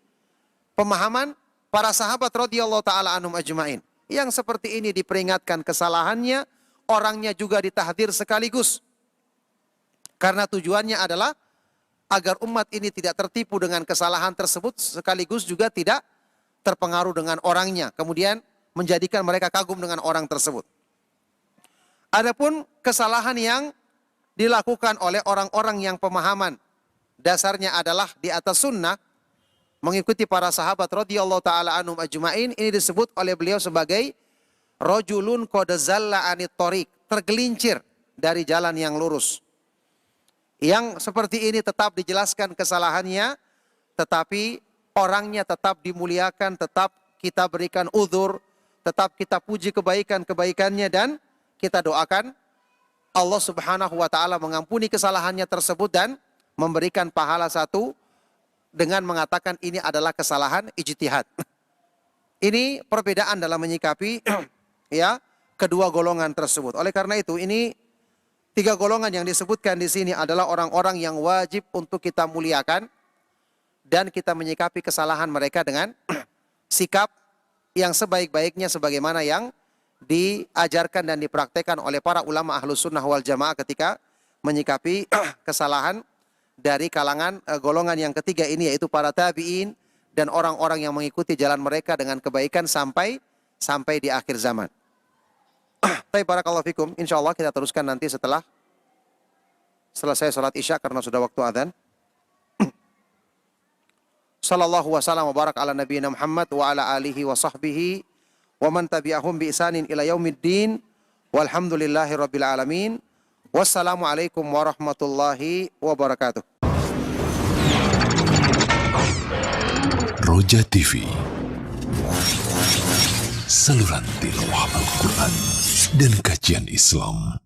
pemahaman para sahabat radhiyallahu ta'ala anhum ajma'in. Yang seperti ini diperingatkan kesalahannya, orangnya juga ditahdir sekaligus. Karena tujuannya adalah agar umat ini tidak tertipu dengan kesalahan tersebut, sekaligus juga tidak terpengaruh dengan orangnya. Kemudian menjadikan mereka kagum dengan orang tersebut. Adapun kesalahan yang dilakukan oleh orang-orang yang pemahaman dasarnya adalah di atas sunnah, mengikuti para sahabat radhiyallahu taala anhum ajmain, ini disebut oleh beliau sebagai rajulun qad zalla anit thoriq, tergelincir dari jalan yang lurus. Yang seperti ini tetap dijelaskan kesalahannya, tetapi orangnya tetap dimuliakan, tetap kita berikan uzur, tetap kita puji kebaikan-kebaikannya, dan kita doakan Allah Subhanahu wa taala mengampuni kesalahannya tersebut dan memberikan pahala satu dengan mengatakan ini adalah kesalahan ijtihad. Ini perbedaan dalam menyikapi ya kedua golongan tersebut. Oleh karena itu, ini tiga golongan yang disebutkan di sini adalah orang-orang yang wajib untuk kita muliakan dan kita menyikapi kesalahan mereka dengan sikap yang sebaik-baiknya sebagaimana yang diajarkan dan dipraktekkan oleh para ulama Ahlus Sunnah wal Jamaah ketika menyikapi kesalahan dari kalangan golongan yang ketiga ini, yaitu para tabi'in dan orang-orang yang mengikuti jalan mereka dengan kebaikan sampai di akhir zaman. Baik, barakallahu fikum. Insyaallah kita teruskan nanti setelah selesai sholat isya karena sudah waktu adzan. Sallallahu wasallam wa barak ala nabiyina Muhammad wa ala alihi wa sahbihi wa man tabi'ahum bi isanin ila yaumiddin. Walhamdulillahi rabbil alamin. Wassalamualaikum warahmatullahi wabarakatuh. Roja TV, saluran tilawah Al-Quran dan kajian Islam.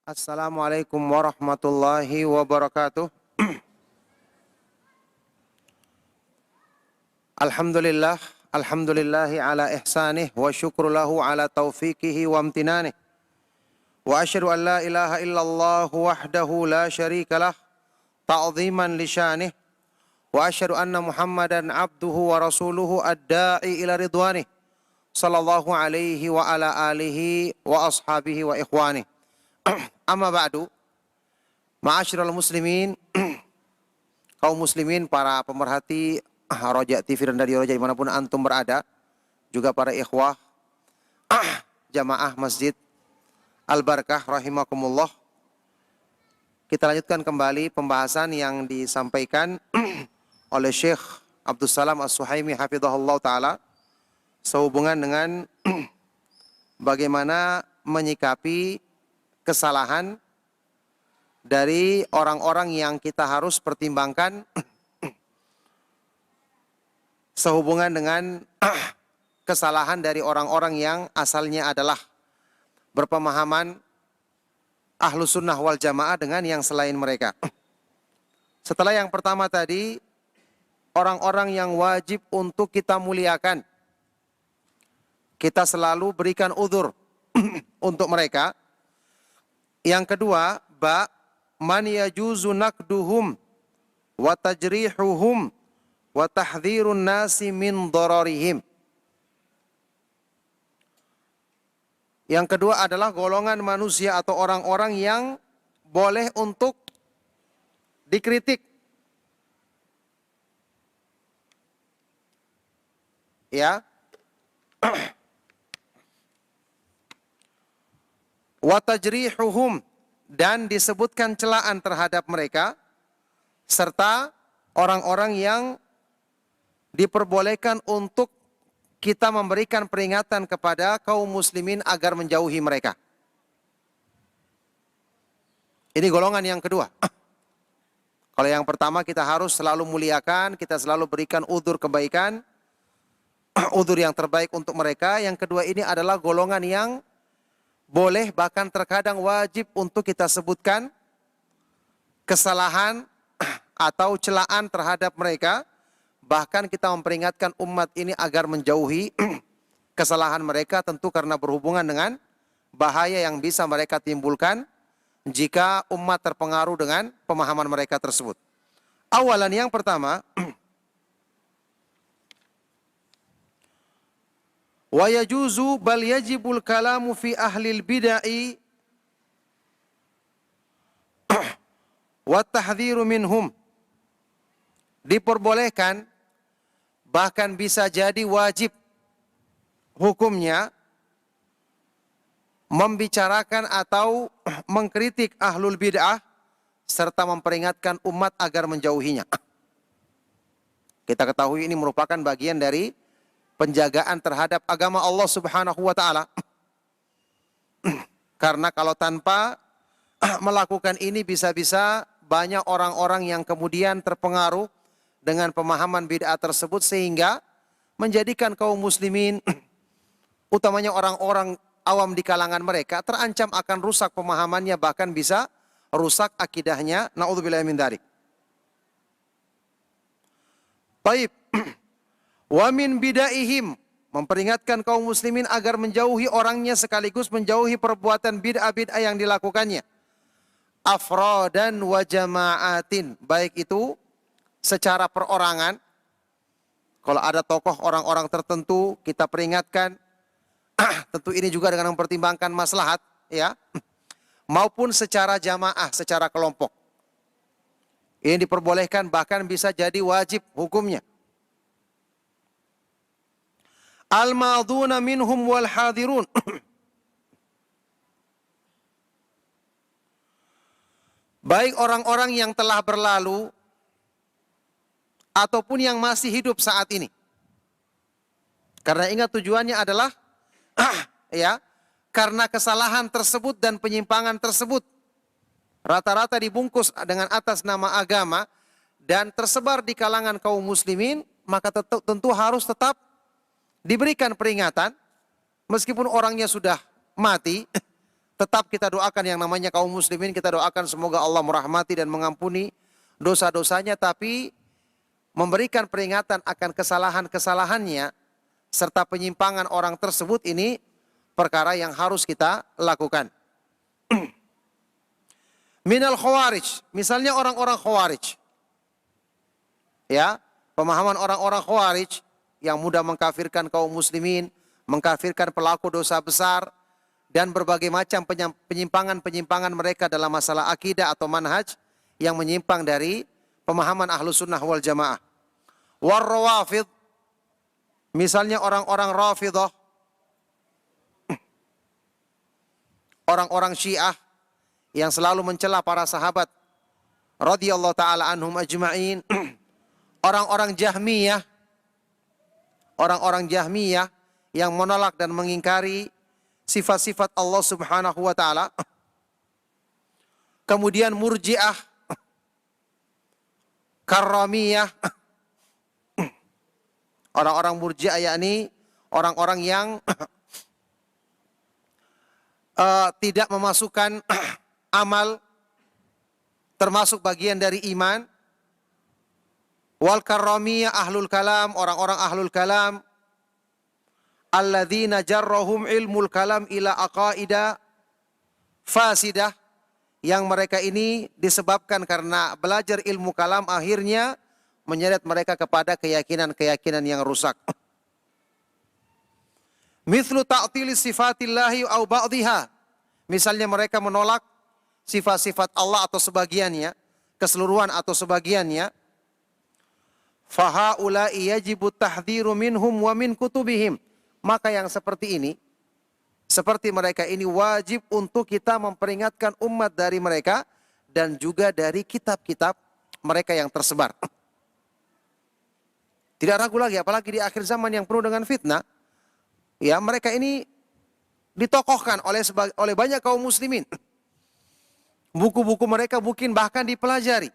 Assalamualaikum warahmatullahi wabarakatuh. Alhamdulillah, alhamdulillahi ala ihsanih wa syukru lahu ala taufiqihi wa amtinanih. Wa asyhadu an la ilaha illallah wahdahu la syarika lah ta'ziman li syanih. Wa asyhadu anna Muhammadan abduhu wa rasuluhu ad-da'i ila ridwanih. Sallallahu alaihi wa ala alihi wa ashabihi wa ikhwanih. Amma ba'du. Ma'asyiral muslimin, kaum muslimin, para pemerhati Roja TV dan Radio Roja dimanapun antum berada, juga para ikhwah jamaah Masjid Al-Barakah rahimakumullah. Kita lanjutkan kembali pembahasan yang disampaikan oleh Syekh Abdus Salam As-Suhaimi hafizahullah ta'ala sehubungan dengan bagaimana menyikapi kesalahan dari orang-orang yang kita harus pertimbangkan sehubungan dengan kesalahan dari orang-orang yang asalnya adalah berpemahaman Ahlus Sunnah wal Jamaah dengan yang selain mereka. Setelah yang pertama tadi, orang-orang yang wajib untuk kita muliakan, kita selalu berikan udzur untuk mereka. Yang kedua, man yajuzu nakduhum wa tajrihuhum wa tahdhirun nasi min dararihim. Yang kedua adalah golongan manusia atau orang-orang yang boleh untuk dikritik. Ya. Wa tajrihuhum, dan disebutkan celaan terhadap mereka, serta orang-orang yang diperbolehkan untuk kita memberikan peringatan kepada kaum muslimin agar menjauhi mereka. Ini golongan yang kedua. Kalau yang pertama kita harus selalu muliakan, kita selalu berikan udzur kebaikan, udzur yang terbaik untuk mereka. Yang kedua ini adalah golongan yang boleh bahkan terkadang wajib untuk kita sebutkan kesalahan atau celaan terhadap mereka. Bahkan kita memperingatkan umat ini agar menjauhi kesalahan mereka, tentu karena berhubungan dengan bahaya yang bisa mereka timbulkan jika umat terpengaruh dengan pemahaman mereka tersebut. Awalan yang pertama, wa yajuzu bal yajibul kalamu fi ahlil bid'ai wa tahdhiru minhum. Diperbolehkan, bahkan bisa jadi wajib hukumnya membicarakan atau mengkritik ahlul bid'ah serta memperingatkan umat agar menjauhinya. Kita ketahui ini merupakan bagian dari penjagaan terhadap agama Allah Subhanahu wa taala. Karena kalau tanpa melakukan ini bisa-bisa banyak orang-orang yang kemudian terpengaruh dengan pemahaman bid'ah tersebut sehingga menjadikan kaum muslimin, utamanya orang-orang awam di kalangan mereka, terancam akan rusak pemahamannya, bahkan bisa rusak akidahnya. Na'udzubillah min dzalik. Baik. Wa min bid'ahihim, memperingatkan kaum muslimin agar menjauhi orangnya sekaligus menjauhi perbuatan bid'ah-bid'ah yang dilakukannya. Afradan wa jama'atin, baik itu secara perorangan. Kalau ada tokoh orang-orang tertentu kita peringatkan, tentu ini juga dengan mempertimbangkan maslahat, ya, maupun secara jamaah, secara kelompok. Ini diperbolehkan, bahkan bisa jadi wajib hukumnya. Al-maduna minhum wal hadirun. Baik orang-orang yang telah berlalu ataupun yang masih hidup saat ini. Karena ingat tujuannya adalah ya, karena kesalahan tersebut dan penyimpangan tersebut rata-rata dibungkus dengan atas nama agama dan tersebar di kalangan kaum muslimin, maka tentu harus tetap diberikan peringatan meskipun orangnya sudah mati. Tetap kita doakan yang namanya kaum muslimin, kita doakan semoga Allah merahmati dan mengampuni dosa-dosanya, tapi memberikan peringatan akan kesalahan-kesalahannya serta penyimpangan orang tersebut, ini perkara yang harus kita lakukan. Minal khawarij, misalnya orang-orang khawarij. Ya, pemahaman orang-orang khawarij yang mudah mengkafirkan kaum muslimin, mengkafirkan pelaku dosa besar, dan berbagai macam penyimpangan-penyimpangan mereka dalam masalah akidah atau manhaj yang menyimpang dari pemahaman Ahlus Sunnah wal Jamaah. War-rawafid, misalnya orang-orang Rafidah, orang-orang Syiah yang selalu mencela para sahabat radhiyallahu taala anhum ajma'in. Orang-orang Jahmiyah, orang-orang Jahmiyah yang menolak dan mengingkari sifat-sifat Allah Subhanahu wa taala. Kemudian Murji'ah, Karramiyah. Orang-orang Murji'ah yakni orang-orang yang tidak memasukkan amal termasuk bagian dari iman. Wal Karramiyah ahlul kalam, orang-orang ahlul kalam alladzina jarrahum ilmul kalam ila aqaida fasidah, yang mereka ini disebabkan karena belajar ilmu kalam akhirnya menyeret mereka kepada keyakinan-keyakinan yang rusak. Mithlu ta'tili sifatillahi au ba'dihha, misalnya mereka menolak sifat-sifat Allah atau sebagiannya, keseluruhan atau sebagiannya. Fahaula'i yajibu tahdhiru minhum wa min kutubihim, maka yang seperti ini, seperti mereka ini wajib untuk kita memperingatkan umat dari mereka dan juga dari kitab-kitab mereka yang tersebar. Tidak ragu lagi, apalagi di akhir zaman yang penuh dengan fitnah, ya mereka ini ditokohkan oleh banyak kaum muslimin. Buku-buku mereka mungkin bahkan dipelajari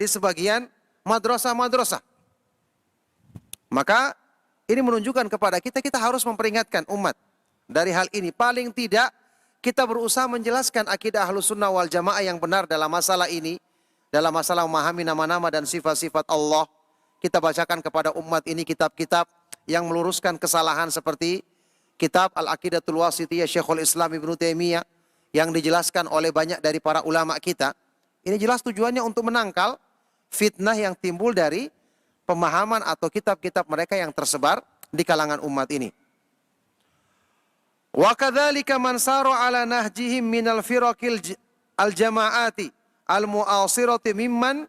di sebagian madrasah-madrasah. Maka ini menunjukkan kepada kita, kita harus memperingatkan umat dari hal ini. Paling tidak kita berusaha menjelaskan akidah Ahlus Sunnah wal Jamaah yang benar dalam masalah ini, dalam masalah memahami nama-nama dan sifat-sifat Allah. Kita bacakan kepada umat ini kitab-kitab yang meluruskan kesalahan seperti kitab Al-Aqidatul Wasithiyah Syekhul Islam Ibnu Taimiyah yang dijelaskan oleh banyak dari para ulama kita. Ini jelas tujuannya untuk menangkal fitnah yang timbul dari pemahaman atau kitab-kitab mereka yang tersebar di kalangan umat ini. Wa kadzalika man saru ala nahjihim minal firaqil al-jama'ati al-mu'asirati mimman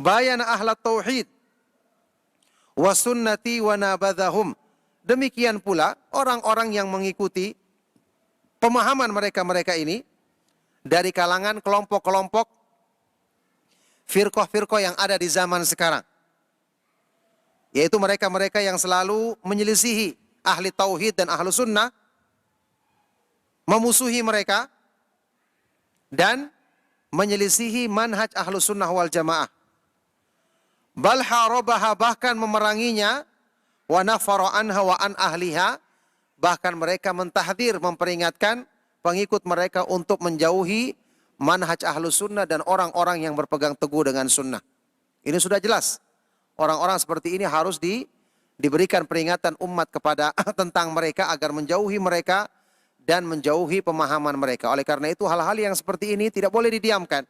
bayana ahlat tauhid wa sunnati wa nabadhahum. Demikian pula orang-orang yang mengikuti pemahaman mereka-mereka ini dari kalangan kelompok-kelompok firqah-firqah yang ada di zaman sekarang, yaitu mereka-mereka yang selalu menyelisihi ahli tauhid dan ahlu sunnah, memusuhi mereka dan menyelisihi manhaj ahlu sunnah wal jamaah. Bal harabaha, bahkan memeranginya, wa nafara anha wa an ahliha, bahkan mereka mentahdir, memperingatkan pengikut mereka untuk menjauhi manhaj ahlu sunnah dan orang-orang yang berpegang teguh dengan sunnah. Ini sudah jelas. Orang-orang seperti ini harus diberikan peringatan umat kepada tentang mereka agar menjauhi mereka dan menjauhi pemahaman mereka. Oleh karena itu hal-hal yang seperti ini tidak boleh didiamkan.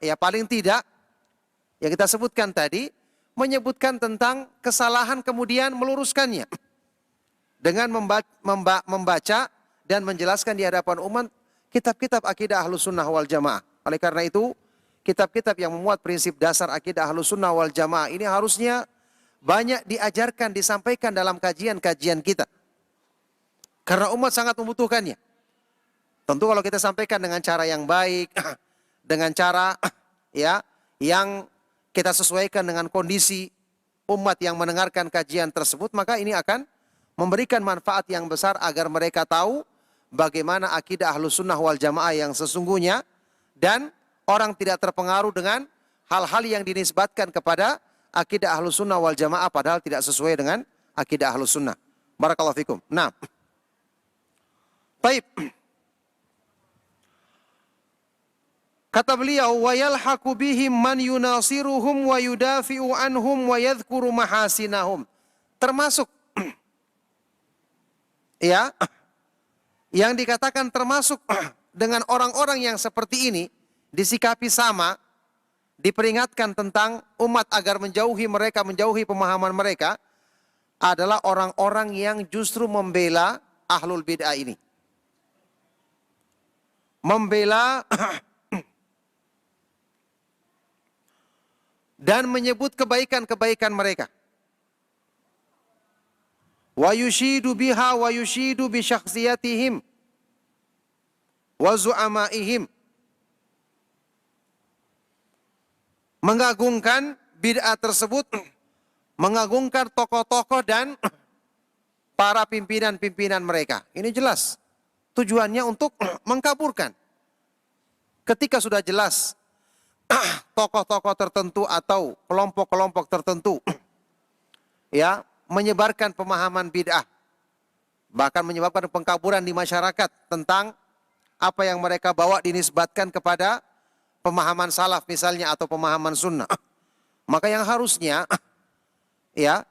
Ya paling tidak yang kita sebutkan tadi, menyebutkan tentang kesalahan kemudian meluruskannya dengan membaca dan menjelaskan di hadapan umat kitab-kitab akidah Ahlus Sunnah wal Jamaah. Oleh karena itu, kitab-kitab yang memuat prinsip dasar akidah Ahlus Sunnah wal Jamaah ini harusnya banyak diajarkan, disampaikan dalam kajian-kajian kita. Karena umat sangat membutuhkannya. Tentu kalau kita sampaikan dengan cara yang baik, dengan cara ya yang kita sesuaikan dengan kondisi umat yang mendengarkan kajian tersebut, maka ini akan memberikan manfaat yang besar agar mereka tahu bagaimana akidah Ahlus Sunnah wal Jamaah yang sesungguhnya, dan orang tidak terpengaruh dengan hal-hal yang dinisbatkan kepada akidah Ahlus Sunnah wal Jamaah padahal tidak sesuai dengan akidah Ahlus Sunnah. Barakallahu fikum. Nah, baik. Kata beliau, wa yalhaqu bihim man yunasiruhum wa yudafi'u anhum wa yadhkuru mahasinahum. Termasuk ya, yang dikatakan termasuk dengan orang-orang yang seperti ini disikapi sama, diperingatkan tentang umat agar menjauhi mereka, menjauhi pemahaman mereka, adalah orang-orang yang justru membela ahlul bid'ah ini. Membela dan menyebut kebaikan-kebaikan mereka. Wa yushidu biha wa yushidu bi syakhsiyatihim wa zu'amaihim. Mengagungkan bid'ah tersebut, mengagungkan tokoh-tokoh dan para pimpinan-pimpinan mereka. Ini jelas tujuannya untuk mengkaburkan. Ketika sudah jelas tokoh-tokoh tertentu atau kelompok-kelompok tertentu ya menyebarkan pemahaman bid'ah, bahkan menyebabkan pengkaburan di masyarakat tentang apa yang mereka bawa dinisbatkan kepada pemahaman salaf misalnya atau pemahaman sunnah, maka yang harusnya ya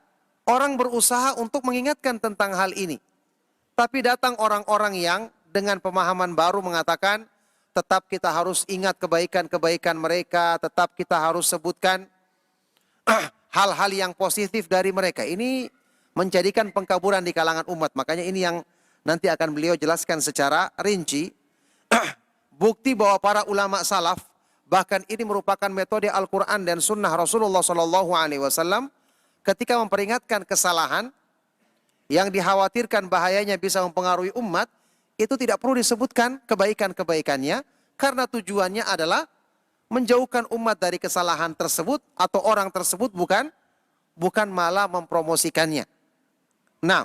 orang berusaha untuk mengingatkan tentang hal ini. Tapi datang orang-orang yang dengan pemahaman baru mengatakan tetap kita harus ingat kebaikan-kebaikan mereka, tetap kita harus sebutkan hal-hal yang positif dari mereka. Ini menjadikan pengkaburan di kalangan umat. Makanya ini yang nanti akan beliau jelaskan secara rinci. Bukti bahwa para ulama salaf, bahkan ini merupakan metode Al-Quran dan Sunnah Rasulullah SAW, ketika memperingatkan kesalahan yang dikhawatirkan bahayanya bisa mempengaruhi umat, itu tidak perlu disebutkan kebaikan-kebaikannya, karena tujuannya adalah menjauhkan umat dari kesalahan tersebut atau orang tersebut, bukan malah mempromosikannya. Nah,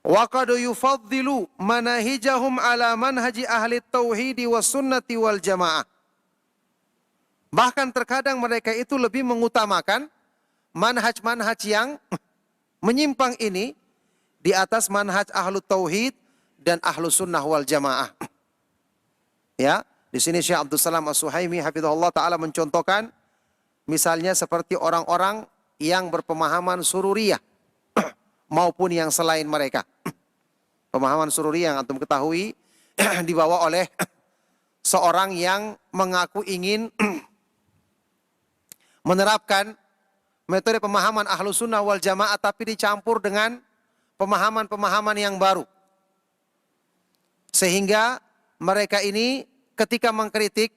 wa qad yufaddilu manahijahum ala manhaji ahli tauhid was sunnati wal jamaah. Bahkan terkadang mereka itu lebih mengutamakan manhaj-manhaj yang menyimpang ini di atas manhaj ahlu tauhid dan ahlu sunnah wal jamaah. Ya, di sini Syekh Abdul Salam As-Suhaimi hafizahullah taala mencontohkan misalnya seperti orang-orang yang berpemahaman sururiyah maupun yang selain mereka. Pemahaman sururiyah yang antum ketahui dibawa oleh seorang yang mengaku ingin menerapkan metode pemahaman ahlu sunnah wal jamaah tapi dicampur dengan pemahaman-pemahaman yang baru. Sehingga mereka ini ketika mengkritik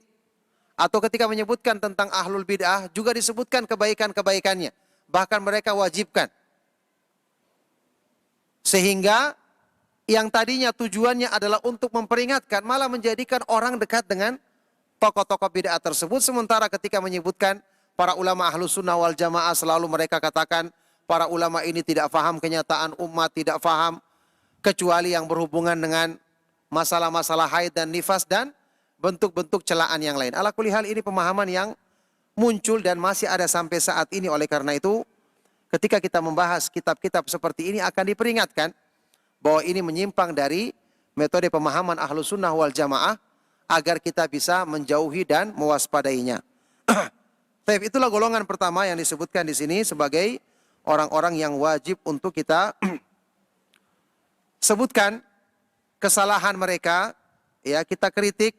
atau ketika menyebutkan tentang ahlul bid'ah juga disebutkan kebaikan-kebaikannya. Bahkan mereka wajibkan. Sehingga yang tadinya tujuannya adalah untuk memperingatkan malah menjadikan orang dekat dengan tokoh-tokoh bid'ah tersebut. Sementara ketika menyebutkan para ulama ahlus sunnah wal jamaah selalu mereka katakan para ulama ini tidak faham kenyataan umat, tidak faham kecuali yang berhubungan dengan masalah-masalah haid dan nifas dan bentuk-bentuk celaan yang lain. Ala kulli hal ini pemahaman yang muncul dan masih ada sampai saat ini. Oleh karena itu ketika kita membahas kitab-kitab seperti ini akan diperingatkan bahwa ini menyimpang dari metode pemahaman ahlus sunnah wal jamaah agar kita bisa menjauhi dan mewaspadainya. Tapi itulah golongan pertama yang disebutkan di sini sebagai orang-orang yang wajib untuk kita sebutkan kesalahan mereka, ya kita kritik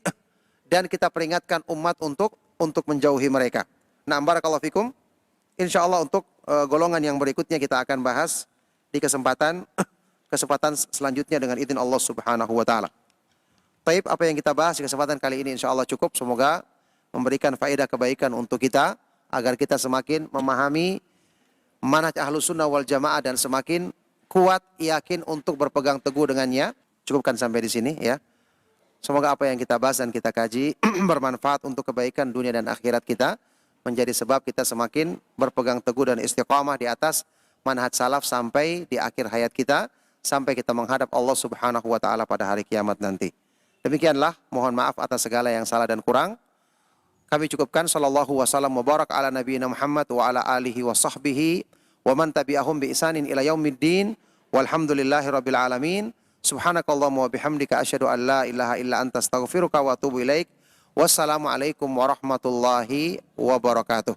dan kita peringatkan umat untuk menjauhi mereka. Nah, barakallahu fikum. Insyaallah untuk golongan yang berikutnya kita akan bahas di kesempatan selanjutnya dengan izin Allah Subhanahu wa taala. Baik, apa yang kita bahas di kesempatan kali ini insyaallah cukup. Semoga memberikan faedah kebaikan untuk kita agar kita semakin memahami manhaj ahlus sunnah wal jamaah dan semakin kuat yakin untuk berpegang teguh dengannya. Cukupkan sampai di sini ya. Semoga apa yang kita bahas dan kita kaji bermanfaat untuk kebaikan dunia dan akhirat kita, menjadi sebab kita semakin berpegang teguh dan istiqamah di atas manhaj salaf sampai di akhir hayat kita, sampai kita menghadap Allah Subhanahu wa taala pada hari kiamat nanti. Demikianlah, mohon maaf atas segala yang salah dan kurang. Kami cukupkan. Sallallahu wasallam mubarak ala nabiyina Muhammad wa ala alihi wa sahbihi wa man tabi'ahum bi isanin ila yaumiddin. Walhamdulillahi rabbil alamin. Subhanakallahumma wa bihamdika asyhadu an la ilaha illa anta astaghfiruka wa atubu ilaik. Wassalamualaikum warahmatullahi wabarakatuh.